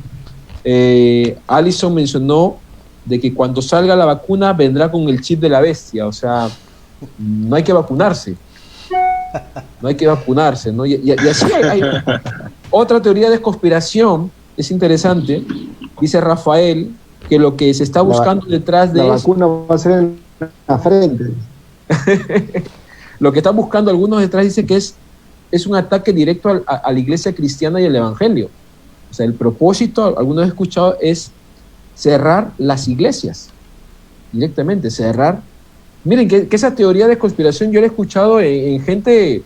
Alison mencionó de que cuando salga la vacuna vendrá con el chip de la bestia. O sea, no hay que vacunarse. No hay que vacunarse, ¿no? Y así hay otra teoría de conspiración, es interesante, dice Rafael, que lo que se está buscando detrás de la vacuna va a ser en la frente. Lo que están buscando algunos detrás dice que es un ataque directo a la iglesia cristiana y el evangelio. O sea, el propósito, algunos han escuchado, es cerrar las iglesias, directamente, cerrar. Miren, que esa teoría de conspiración yo la he escuchado en gente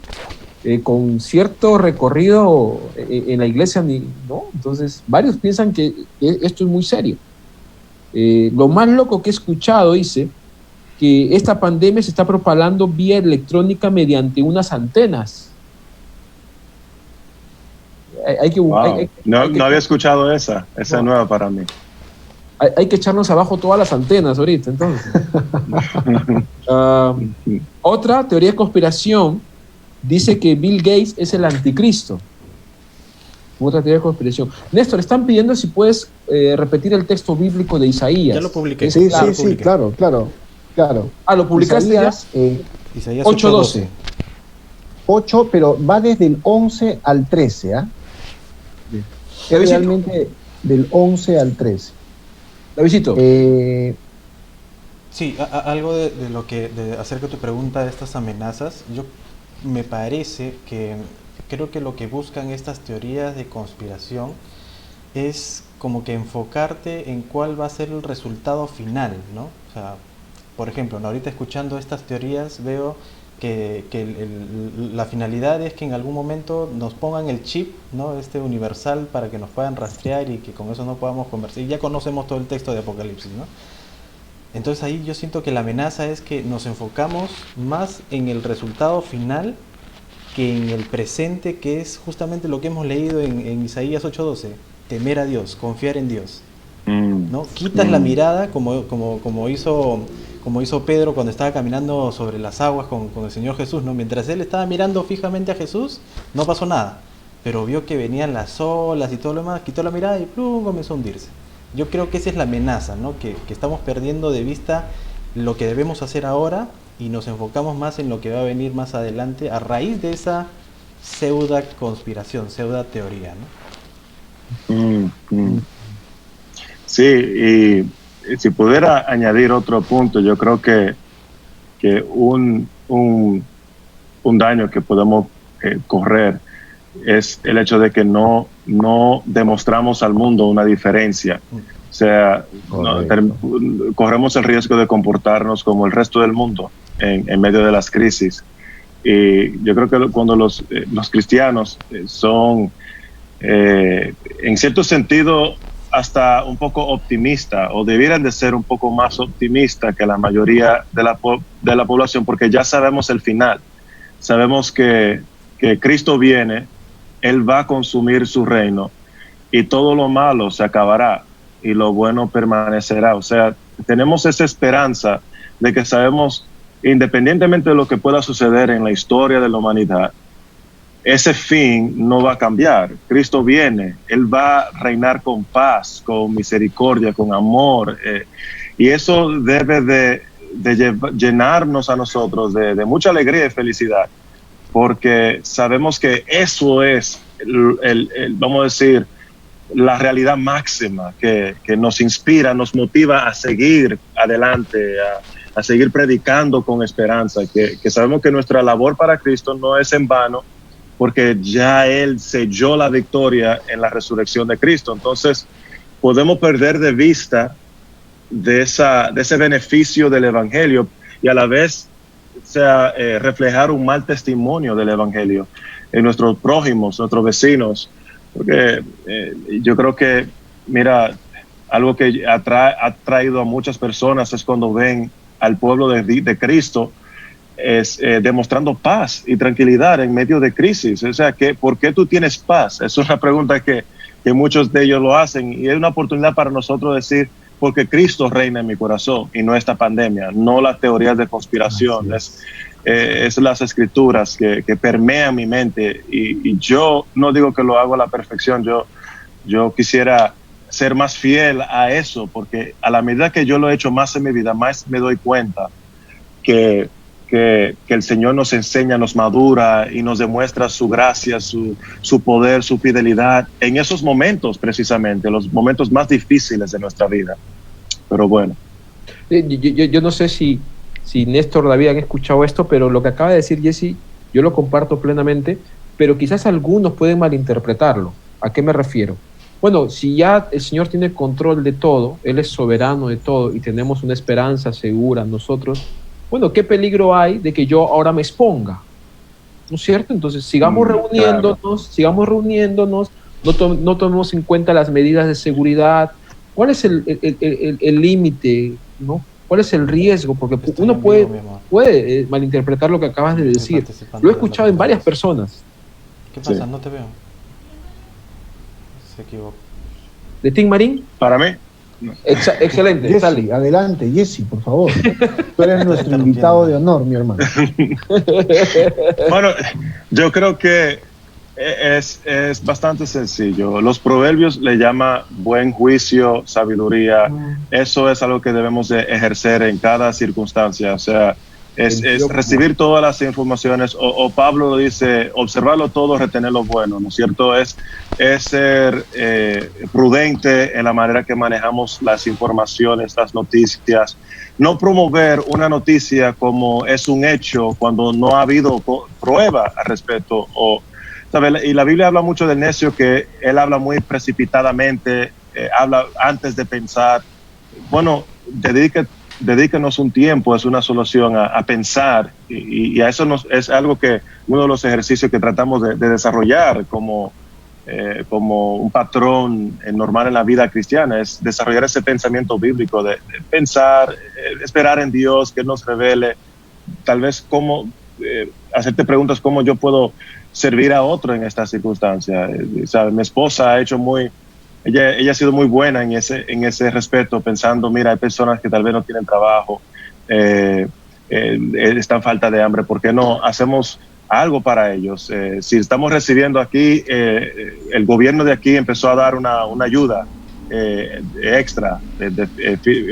con cierto recorrido en la iglesia, ¿no? Entonces, varios piensan que esto es muy serio. Lo más loco que he escuchado, dice, que esta pandemia se está propagando vía electrónica mediante unas antenas. No había escuchado esa es nueva para mí. Hay que echarnos abajo todas las antenas ahorita, entonces. Otra teoría de conspiración dice que Bill Gates es el anticristo. Otra teoría de conspiración. Néstor, están pidiendo si puedes repetir el texto bíblico de Isaías. Ya lo publiqué. Sí, claro. ¿Lo publicaste Isaías, ya? Isaías 8:12. 8, pero va desde el 11 al 13, ¿ah? Realmente del 11 al 13. Davidito. Sí, algo de lo que acerca de tu pregunta de estas amenazas, yo me parece que creo que lo que buscan estas teorías de conspiración es como que enfocarte en cuál va a ser el resultado final, ¿no? O sea, por ejemplo, ahorita escuchando estas teorías veo que la finalidad es que en algún momento nos pongan el chip, ¿no? Universal, para que nos puedan rastrear y que con eso no podamos conversar. Y ya conocemos todo el texto de Apocalipsis, ¿no? Entonces ahí yo siento que la amenaza es que nos enfocamos más en el resultado final que en el presente, que es justamente lo que hemos leído en Isaías 8:12, temer a Dios, confiar en Dios, ¿no? Quitas la mirada como hizo Pedro cuando estaba caminando sobre las aguas con el Señor Jesús, ¿no? Mientras él estaba mirando fijamente a Jesús, no pasó nada, pero vio que venían las olas y todo lo demás, quitó la mirada y ¡plum!, comenzó a hundirse. Yo creo que esa es la amenaza, ¿no? Que estamos perdiendo de vista lo que debemos hacer ahora y nos enfocamos más en lo que va a venir más adelante a raíz de esa pseudo conspiración, pseudo teoría, ¿no? Sí, y si pudiera añadir otro punto, yo creo que un daño que podemos correr es el hecho de que no demostramos al mundo una diferencia. O sea, corremos el riesgo de comportarnos como el resto del mundo en medio de las crisis. Y yo creo que cuando los cristianos son, en cierto sentido, hasta un poco optimistas, o debieran de ser un poco más optimistas que la mayoría de la población, porque ya sabemos el final. Sabemos que Cristo viene, Él va a consumir su reino y todo lo malo se acabará y lo bueno permanecerá. O sea, tenemos esa esperanza de que sabemos, independientemente de lo que pueda suceder en la historia de la humanidad, ese fin no va a cambiar. Cristo viene, Él va a reinar con paz, con misericordia, con amor, y eso debe de llenarnos a nosotros de mucha alegría y felicidad, porque sabemos que eso es, vamos a decir, la realidad máxima que nos inspira, nos motiva a seguir adelante, a seguir predicando con esperanza, que sabemos que nuestra labor para Cristo no es en vano, porque ya Él selló la victoria en la resurrección de Cristo. Entonces, podemos perder de vista de ese beneficio del Evangelio y a la vez reflejar un mal testimonio del Evangelio en nuestros prójimos, nuestros vecinos. Porque yo creo que, mira, algo que ha traído a muchas personas es cuando ven al pueblo de Cristo demostrando paz y tranquilidad en medio de crisis. O sea, ¿por qué tú tienes paz? Es una pregunta que muchos de ellos lo hacen, y es una oportunidad para nosotros decir, porque Cristo reina en mi corazón y no esta pandemia, no las teorías de conspiración, es las escrituras que permean mi mente, y yo no digo que lo hago a la perfección, yo quisiera ser más fiel a eso, porque a la medida que yo lo he hecho más en mi vida, más me doy cuenta que el Señor nos enseña, nos madura y nos demuestra su gracia, su poder, su fidelidad en esos momentos, precisamente, los momentos más difíciles de nuestra vida. Pero bueno. Yo no sé si Néstor, David han escuchado esto, pero lo que acaba de decir Jesse, yo lo comparto plenamente, pero quizás algunos pueden malinterpretarlo. ¿A qué me refiero? Bueno, si ya el Señor tiene control de todo, Él es soberano de todo y tenemos una esperanza segura nosotros, bueno, ¿qué peligro hay de que yo ahora me exponga? ¿No es cierto? Entonces, sigamos reuniéndonos, no tomemos en cuenta las medidas de seguridad. ¿Cuál es el límite, ¿no? ¿Cuál es el riesgo? Porque uno puede malinterpretar lo que acabas de decir. Lo he escuchado en varias personas. ¿Qué pasa? Sí. No te veo. Se equivocó. ¿De Tim Marín? Para mí. No. Excelente, Jesse, Sally. Adelante, Jesse, por favor. Tú eres nuestro invitado de honor, mi hermano. Bueno, yo creo que es bastante sencillo. Los proverbios le llama buen juicio, sabiduría. Eso es algo que debemos de ejercer en cada circunstancia. O sea, es recibir todas las informaciones, o Pablo lo dice, observarlo todo, retener lo bueno, ¿no es cierto? Es ser prudente en la manera que manejamos las informaciones, las noticias, no promover una noticia como es un hecho cuando no ha habido prueba al respecto, ¿sabes? Y la Biblia habla mucho del necio, que él habla muy precipitadamente, habla antes de pensar. Bueno, dedíquenos un tiempo, es una solución a pensar, y a eso es algo que uno de los ejercicios que tratamos de desarrollar como un patrón normal en la vida cristiana, es desarrollar ese pensamiento bíblico de pensar, esperar en Dios, que nos revele, tal vez hacerte preguntas cómo yo puedo servir a otro en esta circunstancia. ¿Sabe? Mi esposa ha hecho ella ha sido muy buena en ese respecto, pensando, mira, hay personas que tal vez no tienen trabajo, están en falta de hambre, ¿por qué no hacemos algo para ellos? Si estamos recibiendo aquí, el gobierno de aquí empezó a dar una ayuda extra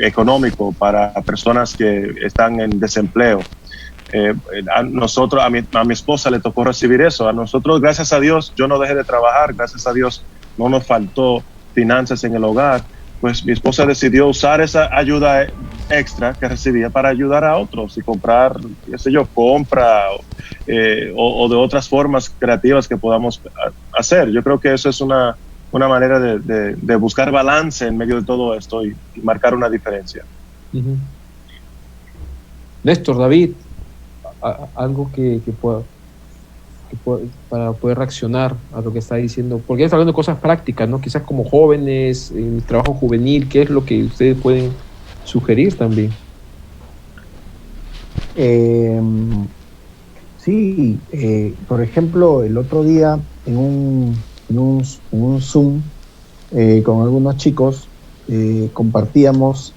económico para personas que están en desempleo. A mi esposa le tocó recibir eso. A nosotros, gracias a Dios, yo no dejé de trabajar, gracias a Dios no nos faltó finanzas en el hogar. Pues mi esposa decidió usar esa ayuda extra que recibía para ayudar a otros y comprar, qué sé yo, compra o de otras formas creativas que podamos hacer. Yo creo que eso es una manera de buscar balance en medio de todo esto y marcar una diferencia. Uh-huh. Néstor, David, algo que pueda para poder reaccionar a lo que está diciendo, porque está hablando de cosas prácticas, ¿no? Quizás como jóvenes, en el trabajo juvenil, ¿qué es lo que ustedes pueden sugerir también? Sí, por ejemplo, el otro día en un Zoom con algunos chicos compartíamos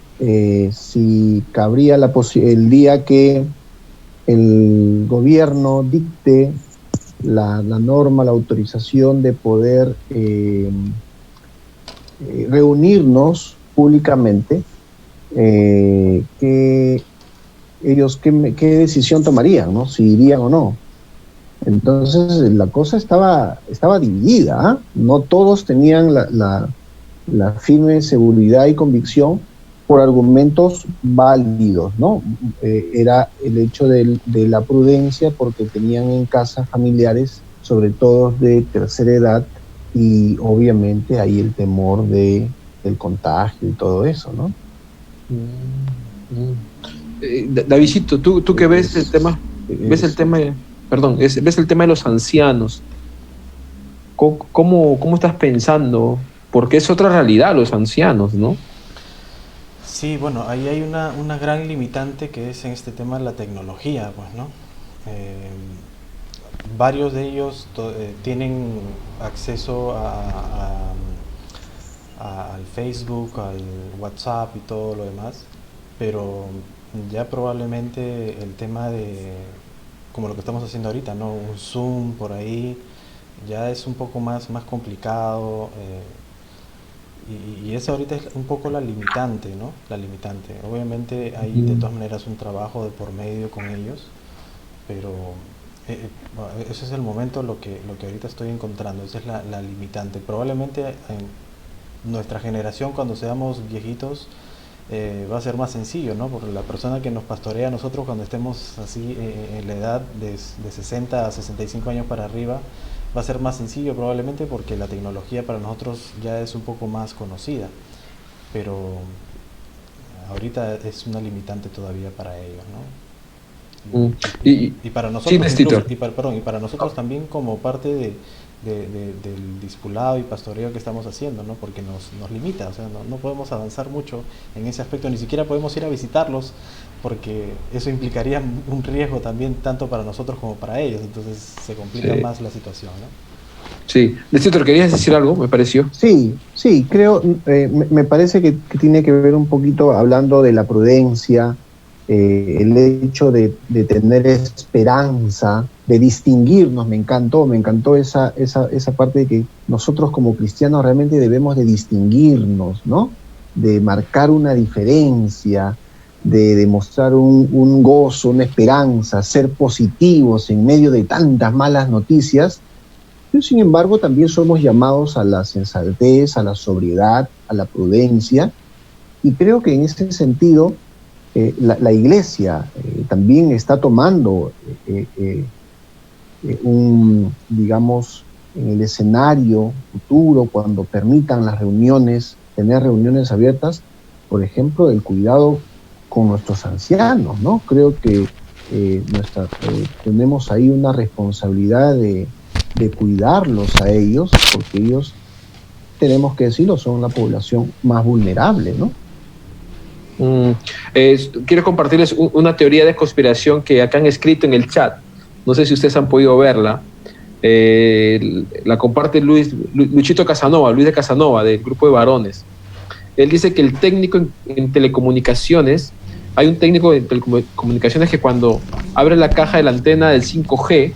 si cabría el día que el gobierno dicte la norma, la autorización de poder reunirnos públicamente, ¿qué decisión tomarían, ¿no? Si irían o no. Entonces la cosa estaba dividida, ¿eh? No todos tenían la firme seguridad y convicción por argumentos válidos, ¿no? Era el hecho de la prudencia, porque tenían en casa familiares, sobre todo de tercera edad, y obviamente ahí el temor del contagio y todo eso, ¿no? Davidcito, tú que ves el tema, ves el tema de los ancianos, ¿cómo estás pensando? Porque es otra realidad los ancianos, ¿no? Sí, bueno, ahí hay una gran limitante que es en este tema la tecnología, pues, ¿no? Varios de ellos tienen acceso al Facebook, al WhatsApp y todo lo demás, pero ya probablemente el tema de, como lo que estamos haciendo ahorita, ¿no? Un Zoom por ahí, ya es un poco más complicado. Y esa ahorita es un poco la limitante, ¿no? La limitante. Obviamente hay de todas maneras un trabajo de por medio con ellos, pero bueno, ese es el momento lo que ahorita estoy encontrando, esa es la limitante. Probablemente en nuestra generación, cuando seamos viejitos, va a ser más sencillo, ¿no? Porque la persona que nos pastorea a nosotros cuando estemos así en la edad de 60 a 65 años para arriba, va a ser más sencillo probablemente porque la tecnología para nosotros ya es un poco más conocida, pero ahorita es una limitante todavía para ellos, ¿no? Y para nosotros, sí, incluso, y para nosotros también como parte del discipulado y pastoreo que estamos haciendo, ¿no? Porque nos limita, o sea, no podemos avanzar mucho en ese aspecto, ni siquiera podemos ir a visitarlos, porque eso implicaría un riesgo también tanto para nosotros como para ellos, entonces se complica más la situación, ¿no? Sí, Néstor, ¿querías decir algo? Me pareció. Sí, creo, me parece que tiene que ver un poquito hablando de la prudencia, el hecho de tener esperanza, de distinguirnos. Me encantó esa parte de que nosotros como cristianos realmente debemos de distinguirnos, ¿no? De marcar una diferencia, de demostrar un gozo, una esperanza, ser positivos en medio de tantas malas noticias. Pero, sin embargo, también somos llamados a la sensatez, a la sobriedad, a la prudencia, y creo que en ese sentido la Iglesia también está tomando digamos, en el escenario futuro, cuando permitan las reuniones, tener reuniones abiertas, por ejemplo, el cuidado con nuestros ancianos, ¿no? Creo que tenemos ahí una responsabilidad de cuidarlos a ellos, porque ellos, tenemos que decirlo, son la población más vulnerable, ¿no? Quiero compartirles una teoría de conspiración que acá han escrito en el chat. No sé si ustedes han podido verla. La comparte Luchito Casanova, Luis de Casanova, del grupo de varones. Él dice que el técnico en telecomunicaciones, hay un técnico de telecomunicaciones que cuando abre la caja de la antena del 5G,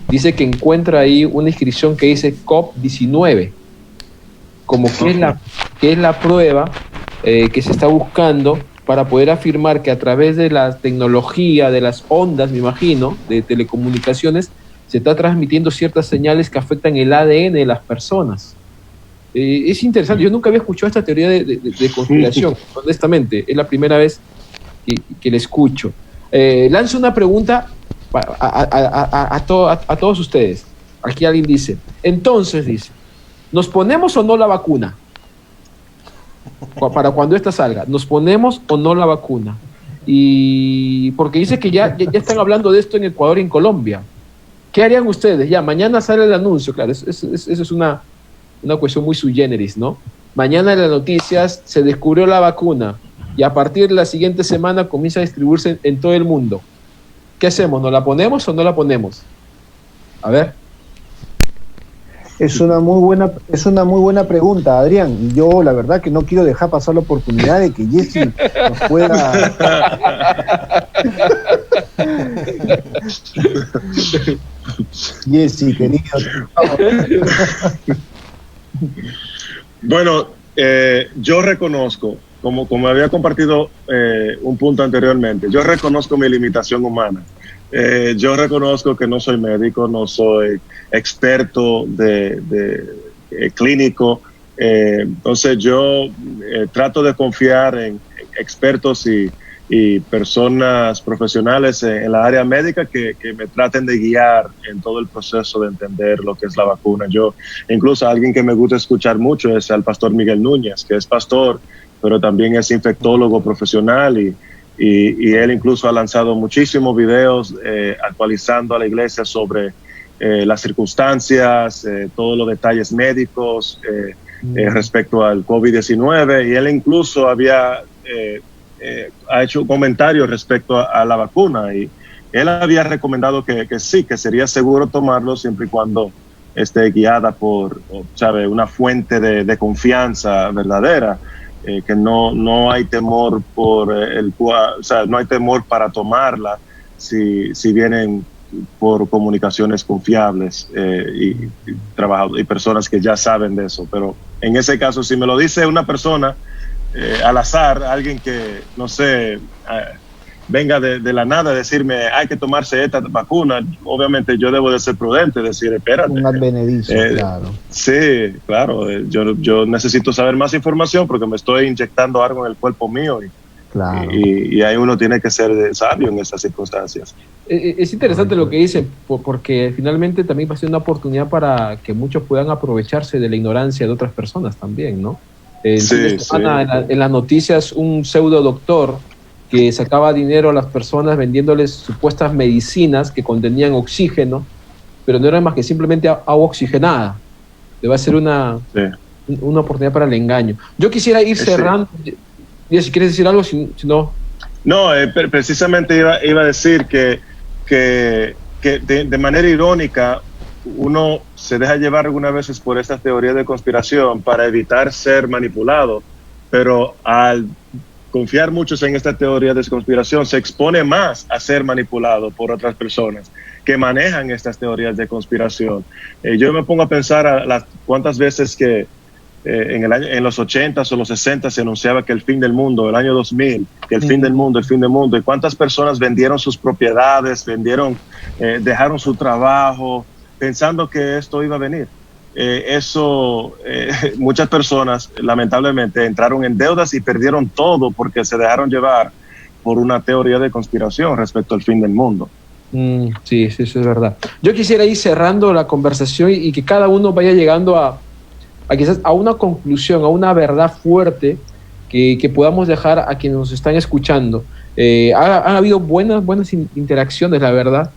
dice que encuentra ahí una inscripción que dice COP19, como que es la prueba que se está buscando para poder afirmar que a través de la tecnología, de las ondas, me imagino, de telecomunicaciones, se está transmitiendo ciertas señales que afectan el ADN de las personas. Es interesante, yo nunca había escuchado esta teoría de conspiración, honestamente, es la primera vez que la escucho. Lanzo una pregunta a todos ustedes. Aquí alguien dice, entonces, ¿nos ponemos o no la vacuna? Para cuando esta salga, ¿nos ponemos o no la vacuna? Y porque dice que ya están hablando de esto en Ecuador y en Colombia. ¿Qué harían ustedes? Ya, mañana sale el anuncio, claro, eso es una cuestión muy sui generis, ¿no? Mañana en las noticias se descubrió la vacuna y a partir de la siguiente semana comienza a distribuirse en todo el mundo. ¿Qué hacemos? ¿Nos la ponemos o no la ponemos? A ver. Es una muy buena pregunta, Adrián. Y yo la verdad que no quiero dejar pasar la oportunidad de que Jesse nos pueda... Jesse, querido. Bueno, yo reconozco, como había compartido un punto anteriormente, yo reconozco mi limitación humana. Yo reconozco que no soy médico, no soy experto clínico, entonces yo trato de confiar en expertos y personas profesionales en la área médica que me traten de guiar en todo el proceso de entender lo que es la vacuna. Yo, incluso alguien que me gusta escuchar mucho es al pastor Miguel Núñez, que es pastor, pero también es infectólogo profesional y él incluso ha lanzado muchísimos videos actualizando a la iglesia sobre las circunstancias, todos los detalles médicos respecto al COVID-19, y él incluso había ha hecho comentarios respecto a la vacuna, y él había recomendado que sí, que sería seguro tomarlo siempre y cuando esté guiada por, ¿sabe?, una fuente de confianza verdadera, que no hay temor por no hay temor para tomarla si vienen por comunicaciones confiables y personas que ya saben de eso. Pero en ese caso, si me lo dice una persona al azar, alguien que, no sé, venga de la nada a decirme hay que tomarse esta vacuna, obviamente yo debo de ser prudente, decir, espérate. Un advenedizo, claro. Sí, claro, yo necesito saber más información porque me estoy inyectando algo en el cuerpo mío, claro. y ahí uno tiene que ser sabio en esas circunstancias. Es interesante lo que dicen, porque finalmente también va a ser una oportunidad para que muchos puedan aprovecharse de la ignorancia de otras personas también, ¿no? En las noticias, un pseudo doctor que sacaba dinero a las personas vendiéndoles supuestas medicinas que contenían oxígeno, pero no era más que simplemente agua oxigenada. Le va a ser una oportunidad para el engaño. Yo quisiera ir cerrando. Si quieres decir algo, si no... No, precisamente iba a decir que de manera irónica uno se deja llevar algunas veces por estas teorías de conspiración para evitar ser manipulado, pero al confiar muchos en esta teoría de conspiración se expone más a ser manipulado por otras personas que manejan estas teorías de conspiración. Yo me pongo a pensar a las cuántas veces que en los 80s o los 60s se anunciaba que el fin del mundo, el año 2000, que el fin del mundo, y cuántas personas vendieron sus propiedades, dejaron su trabajo pensando que esto iba a venir. Muchas personas lamentablemente entraron en deudas y perdieron todo porque se dejaron llevar por una teoría de conspiración respecto al fin del mundo. Sí, eso es verdad. Yo quisiera ir cerrando la conversación y que cada uno vaya llegando a quizás a una conclusión, a una verdad fuerte que podamos dejar a quienes nos están escuchando. Han habido buenas interacciones, la verdad.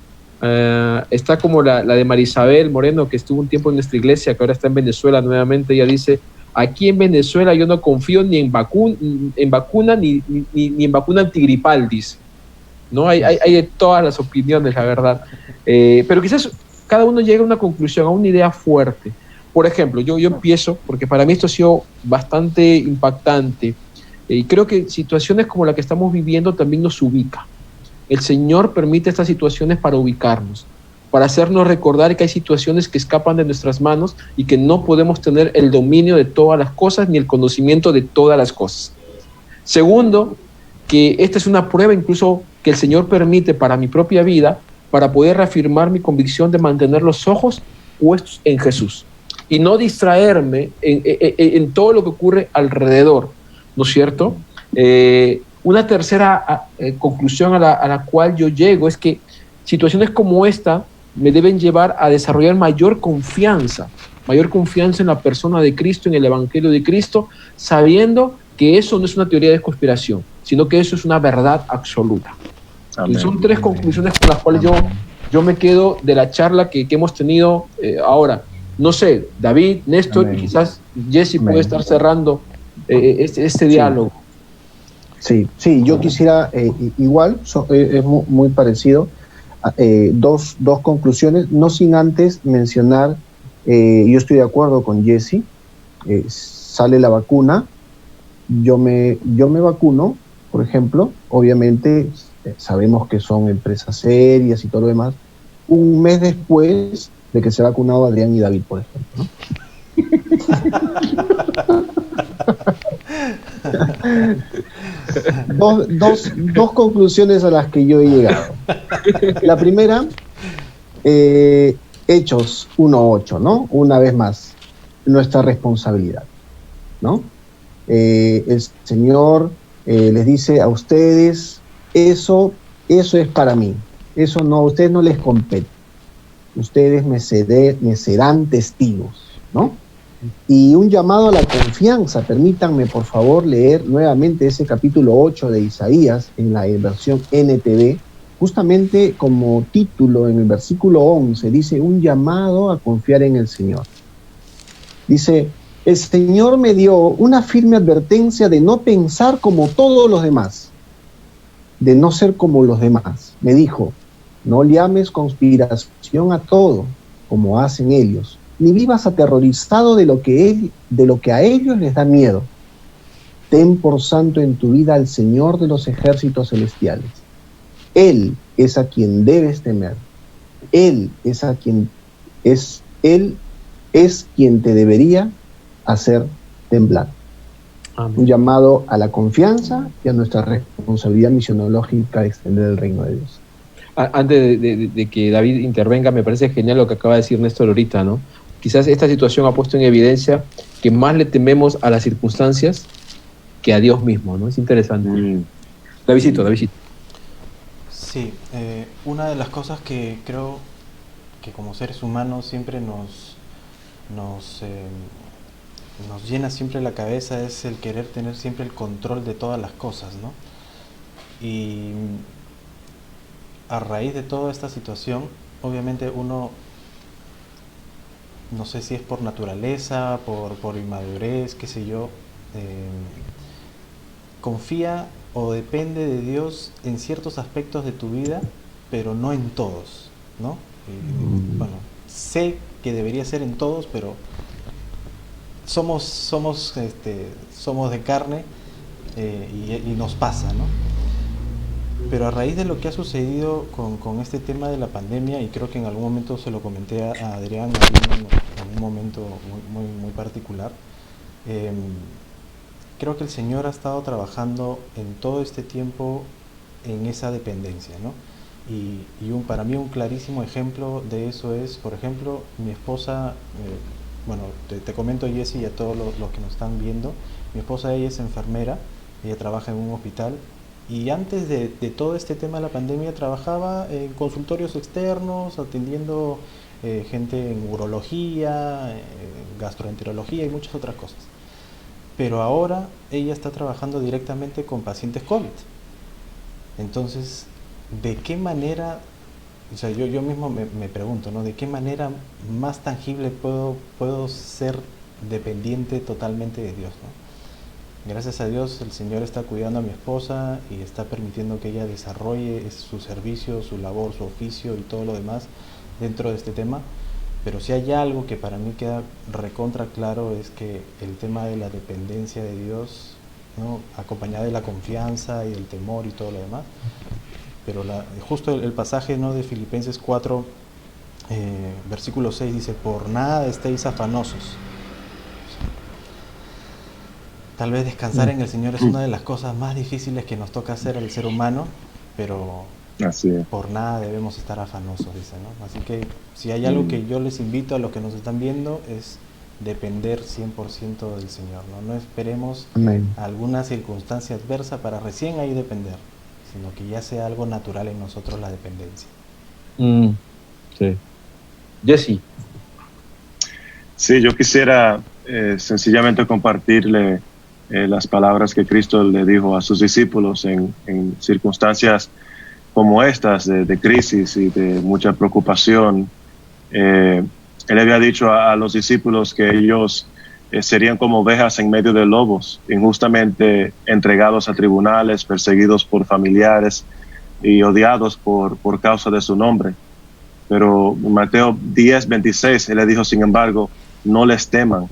Está como la de Marisabel Moreno, que estuvo un tiempo en nuestra iglesia, que ahora está en Venezuela nuevamente. Ella dice, aquí en Venezuela yo no confío ni en vacuna ni en vacuna antigripal, dice. ¿No? Hay de todas las opiniones, la verdad. Pero quizás cada uno llega a una conclusión, a una idea fuerte. Por ejemplo, yo empiezo, porque para mí esto ha sido bastante impactante, y creo que situaciones como la que estamos viviendo también nos ubica. El Señor permite estas situaciones para ubicarnos, para hacernos recordar que hay situaciones que escapan de nuestras manos y que no podemos tener el dominio de todas las cosas ni el conocimiento de todas las cosas. Segundo, que esta es una prueba incluso que el Señor permite para mi propia vida, para poder reafirmar mi convicción de mantener los ojos puestos en Jesús y no distraerme en todo lo que ocurre alrededor, ¿no es cierto? Una tercera conclusión a la cual yo llego es que situaciones como esta me deben llevar a desarrollar mayor confianza en la persona de Cristo, en el Evangelio de Cristo, sabiendo que eso no es una teoría de conspiración, sino que eso es una verdad absoluta. Son tres conclusiones con las cuales yo me quedo de la charla que hemos tenido ahora. No sé, David, Néstor, y quizás Jesse puede estar cerrando este diálogo. Sí, yo quisiera igual, es muy parecido, dos conclusiones, no sin antes mencionar, yo estoy de acuerdo con Jesse, sale la vacuna, yo me vacuno, por ejemplo, obviamente sabemos que son empresas serias y todo lo demás, un mes después de que se ha vacunado Adrián y David, por ejemplo, ¿no? Dos conclusiones a las que yo he llegado. La primera, Hechos 1:8, ¿no? Una vez más, nuestra responsabilidad, ¿no? El Señor les dice a ustedes, eso es para mí, eso no, a ustedes no les compete, ustedes me serán testigos, ¿no? Y un llamado a la confianza. Permítanme, por favor, leer nuevamente ese capítulo 8 de Isaías en la versión NTV, justamente como título en el versículo 11, dice un llamado a confiar en el Señor. Dice, el Señor me dio una firme advertencia de no pensar como todos los demás, de no ser como los demás. Me dijo, no llames conspiración a todo, como hacen ellos, ni vivas aterrorizado de lo que a ellos les da miedo. Ten por santo en tu vida al Señor de los ejércitos celestiales. Él es a quien debes temer. Él es quien te debería hacer temblar. Amén. Un llamado a la confianza y a nuestra responsabilidad misionológica de extender el reino de Dios. Antes de que David intervenga, me parece genial lo que acaba de decir Néstor ahorita, ¿no? Quizás esta situación ha puesto en evidencia que más le tememos a las circunstancias que a Dios mismo, ¿no? Es interesante. Davidcito. Sí, una de las cosas que creo que como seres humanos siempre nos llena siempre la cabeza es el querer tener siempre el control de todas las cosas, ¿no? Y a raíz de toda esta situación, obviamente uno, no sé si es por naturaleza, por inmadurez, qué sé yo, confía o depende de Dios en ciertos aspectos de tu vida, pero no en todos, ¿no? Bueno, sé que debería ser en todos, pero somos de carne y nos pasa, ¿no? Pero a raíz de lo que ha sucedido con este tema de la pandemia, y creo que en algún momento se lo comenté a Adrián en un momento muy particular, creo que el Señor ha estado trabajando en todo este tiempo en esa dependencia, ¿no? Y para mí un clarísimo ejemplo de eso es, por ejemplo, mi esposa, bueno, te comento, Jesse, y a todos los que nos están viendo, mi esposa, ella es enfermera, ella trabaja en un hospital, y antes de todo este tema de la pandemia trabajaba en consultorios externos, atendiendo gente en urología, gastroenterología y muchas otras cosas. Pero ahora ella está trabajando directamente con pacientes COVID. Entonces, ¿de qué manera, o sea, yo mismo me pregunto, ¿no? ¿De qué manera más tangible puedo ser dependiente totalmente de Dios, ¿no? Gracias a Dios el Señor está cuidando a mi esposa y está permitiendo que ella desarrolle su servicio, su labor, su oficio y todo lo demás dentro de este tema. Pero si hay algo que para mí queda recontra claro es que el tema de la dependencia de Dios, ¿no? Acompañada de la confianza y del temor y todo lo demás. Pero justo el pasaje, ¿no? De Filipenses 4, versículo 6 dice, por nada estéis afanosos. Tal vez descansar en el Señor es una de las cosas más difíciles que nos toca hacer al ser humano, pero por nada debemos estar afanosos, dice, ¿no? Así que si hay algo que yo les invito a los que nos están viendo es depender 100% del Señor, ¿no? No esperemos alguna circunstancia adversa para recién ahí depender, sino que ya sea algo natural en nosotros la dependencia. Sí. Jesse. Sí, yo quisiera sencillamente compartirle las palabras que Cristo le dijo a sus discípulos en circunstancias como estas de crisis y de mucha preocupación. Él había dicho a los discípulos que ellos serían como ovejas en medio de lobos, injustamente entregados a tribunales, perseguidos por familiares y odiados por causa de su nombre. Pero en Mateo 10:26, él le dijo, sin embargo, no les teman,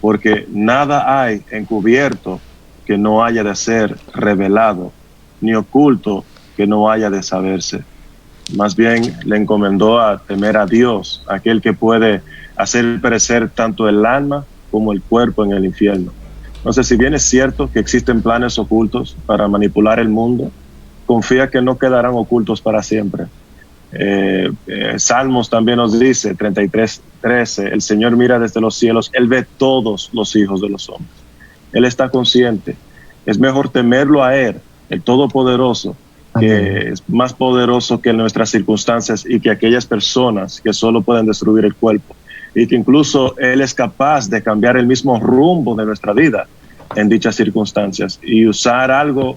porque nada hay encubierto que no haya de ser revelado, ni oculto que no haya de saberse. Más bien le encomendó a temer a Dios, aquel que puede hacer perecer tanto el alma como el cuerpo en el infierno. Entonces, si bien es cierto que existen planes ocultos para manipular el mundo, confía que no quedarán ocultos para siempre. Salmos también nos dice, 33:13, el Señor mira desde los cielos, Él ve todos los hijos de los hombres. Él está consciente. Es mejor temerlo a Él, el Todopoderoso, que es más poderoso que nuestras circunstancias y que aquellas personas que solo pueden destruir el cuerpo, y que incluso Él es capaz de cambiar el mismo rumbo de nuestra vida en dichas circunstancias y usar algo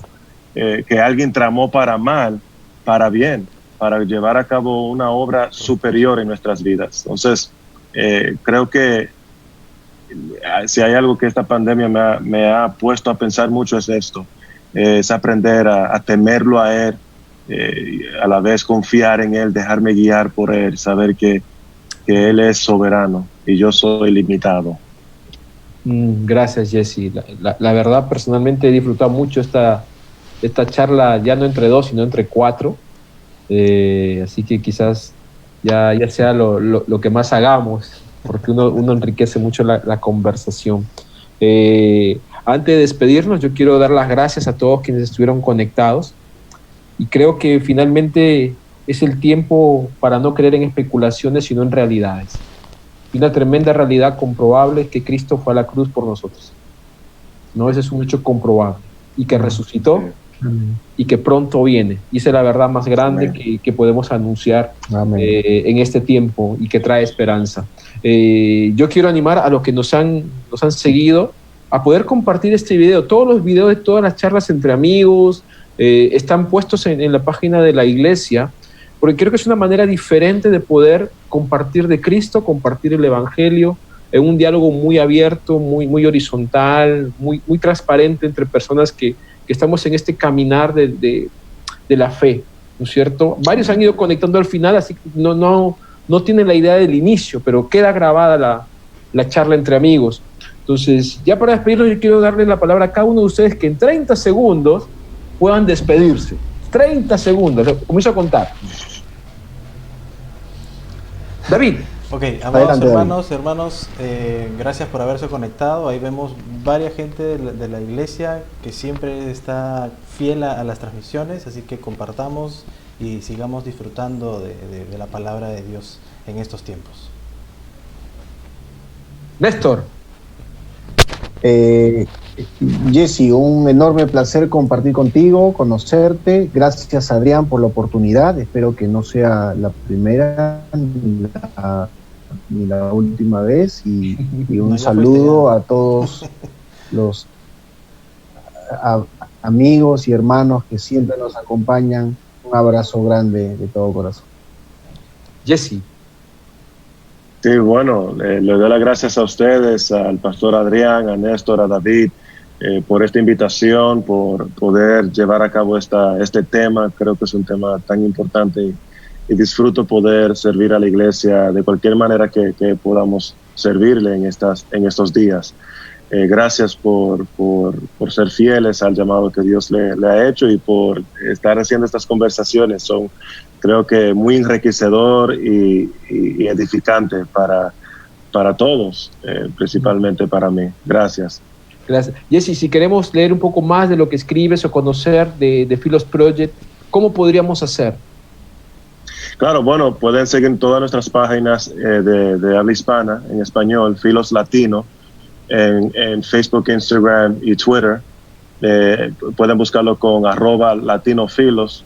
que alguien tramó para mal, para bien, para llevar a cabo una obra superior en nuestras vidas. Entonces, creo que si hay algo que esta pandemia me ha puesto a pensar mucho es esto, es aprender a temerlo a Él, a la vez confiar en Él, dejarme guiar por Él, saber que Él es soberano y yo soy limitado. Gracias, Jesse. La verdad, personalmente he disfrutado mucho esta charla, ya no entre dos, sino entre cuatro. Así que quizás ya sea lo que más hagamos, porque uno enriquece mucho la conversación. Antes de despedirnos, yo quiero dar las gracias a todos quienes estuvieron conectados, y creo que finalmente es el tiempo para no creer en especulaciones, sino en realidades. Y una tremenda realidad comprobable es que Cristo fue a la cruz por nosotros. No, ese es un hecho comprobable. Y que resucitó, y que pronto viene. Y esa es la verdad más grande que podemos anunciar en este tiempo, y que trae esperanza. Yo quiero animar a los que nos han seguido a poder compartir este video. Todos los videos de todas las charlas entre amigos están puestos en la página de la iglesia, porque creo que es una manera diferente de poder compartir de Cristo, compartir el Evangelio en un diálogo muy abierto, muy horizontal, muy transparente entre personas que estamos en este caminar de la fe, ¿no es cierto? Varios han ido conectando al final, así que no tienen la idea del inicio, pero queda grabada la charla entre amigos. Entonces, ya para despedirlos, yo quiero darle la palabra a cada uno de ustedes que en 30 segundos puedan despedirse. 30 segundos, comienzo a contar. David. Ok, amados hermanos, gracias por haberse conectado. Ahí vemos varias gente de la iglesia que siempre está fiel a las transmisiones, así que compartamos y sigamos disfrutando de la palabra de Dios en estos tiempos. Néstor. Jesse, un enorme placer compartir contigo, conocerte. Gracias, Adrián, por la oportunidad. Espero que no sea la primera ni la última vez. Y un saludo a todos los amigos y hermanos que siempre nos acompañan. Un abrazo grande de todo corazón. Jesse. Sí, bueno, le doy las gracias a ustedes, al pastor Adrián, a Néstor, a David, por esta invitación, por poder llevar a cabo este tema. Creo que es un tema tan importante y disfruto poder servir a la iglesia de cualquier manera que podamos servirle en estos días. Gracias por ser fieles al llamado que Dios le ha hecho y por estar haciendo estas conversaciones. Son, creo que, muy enriquecedor y edificante para todos, principalmente para mí. Gracias. Gracias. Jesse, si queremos leer un poco más de lo que escribes o conocer de Philos Project, ¿cómo podríamos hacer? Claro, bueno, pueden seguir todas nuestras páginas de habla hispana, en español, Philos Latino, en Facebook, Instagram y Twitter. Pueden buscarlo con @LatinoPhilos.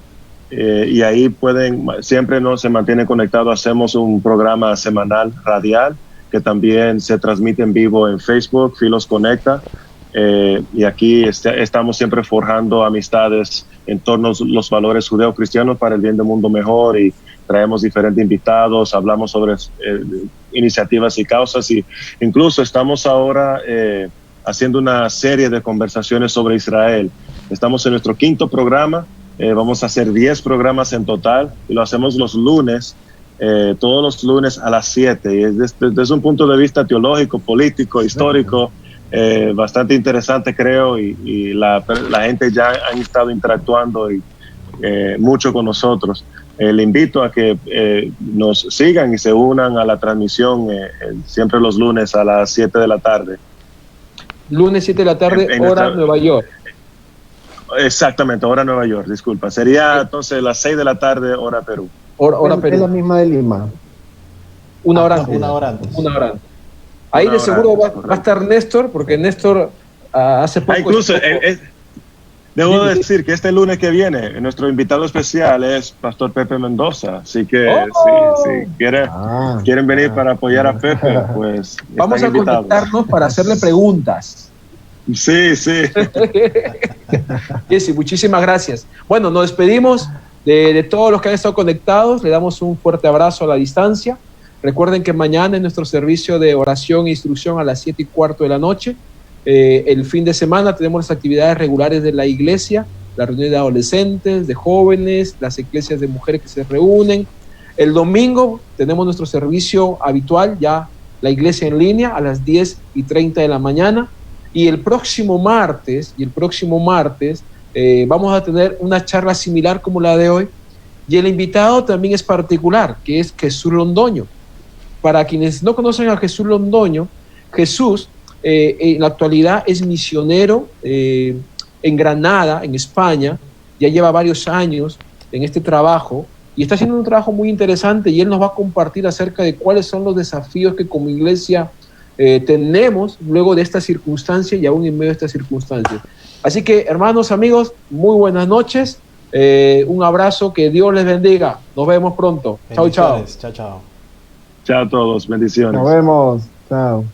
Y ahí siempre se mantienen conectados. Hacemos un programa semanal radial que también se transmite en vivo en Facebook, Philos Conecta. Y aquí estamos siempre forjando amistades en torno a los valores judeocristianos para el bien del mundo mejor, y traemos diferentes invitados, hablamos sobre iniciativas y causas, y incluso estamos ahora haciendo una serie de conversaciones sobre Israel. Estamos en nuestro 5º programa. Vamos a hacer 10 programas en total, y lo hacemos los lunes, todos los lunes a las 7. Y desde un punto de vista teológico, político, histórico, bastante interesante, creo, y la gente ya ha estado interactuando mucho con nosotros. Le invito a que nos sigan y se unan a la transmisión siempre los lunes a las 7 de la tarde. Lunes 7 de la tarde, hora Nueva York. Exactamente, hora Nueva York, disculpa. Sería entonces las 6 de la tarde, hora Perú. Hora Perú. Es la misma de Lima. Una hora antes. Ahí de seguro va a estar Néstor, porque Néstor hace poco... Incluso, debo decir que este lunes que viene, nuestro invitado especial es Pastor Pepe Mendoza. Así que si quieren venir para apoyar a Pepe, pues vamos a conectarnos para hacerle preguntas. Sí. Jesse, muchísimas gracias. Bueno, nos despedimos de todos los que han estado conectados. Le damos un fuerte abrazo a la distancia. Recuerden que mañana es nuestro servicio de oración e instrucción a las 7:15 de la noche. El fin de semana tenemos las actividades regulares de la iglesia, la reunión de adolescentes, de jóvenes, las iglesias de mujeres que se reúnen. El domingo tenemos nuestro servicio habitual, ya la iglesia en línea, a las 10:30 de la mañana. Y el próximo martes vamos a tener una charla similar como la de hoy. Y el invitado también es particular, que es Jesús Londoño. Para quienes no conocen a Jesús Londoño, Jesús en la actualidad es misionero en Granada, en España. Ya lleva varios años en este trabajo y está haciendo un trabajo muy interesante, y él nos va a compartir acerca de cuáles son los desafíos que como iglesia tenemos luego de esta circunstancia y aún en medio de estas circunstancias. Así que, hermanos, amigos, muy buenas noches. Un abrazo, que Dios les bendiga. Nos vemos pronto. Chao, chao. Chao, chao. Chao a todos, bendiciones. Nos vemos. Chao.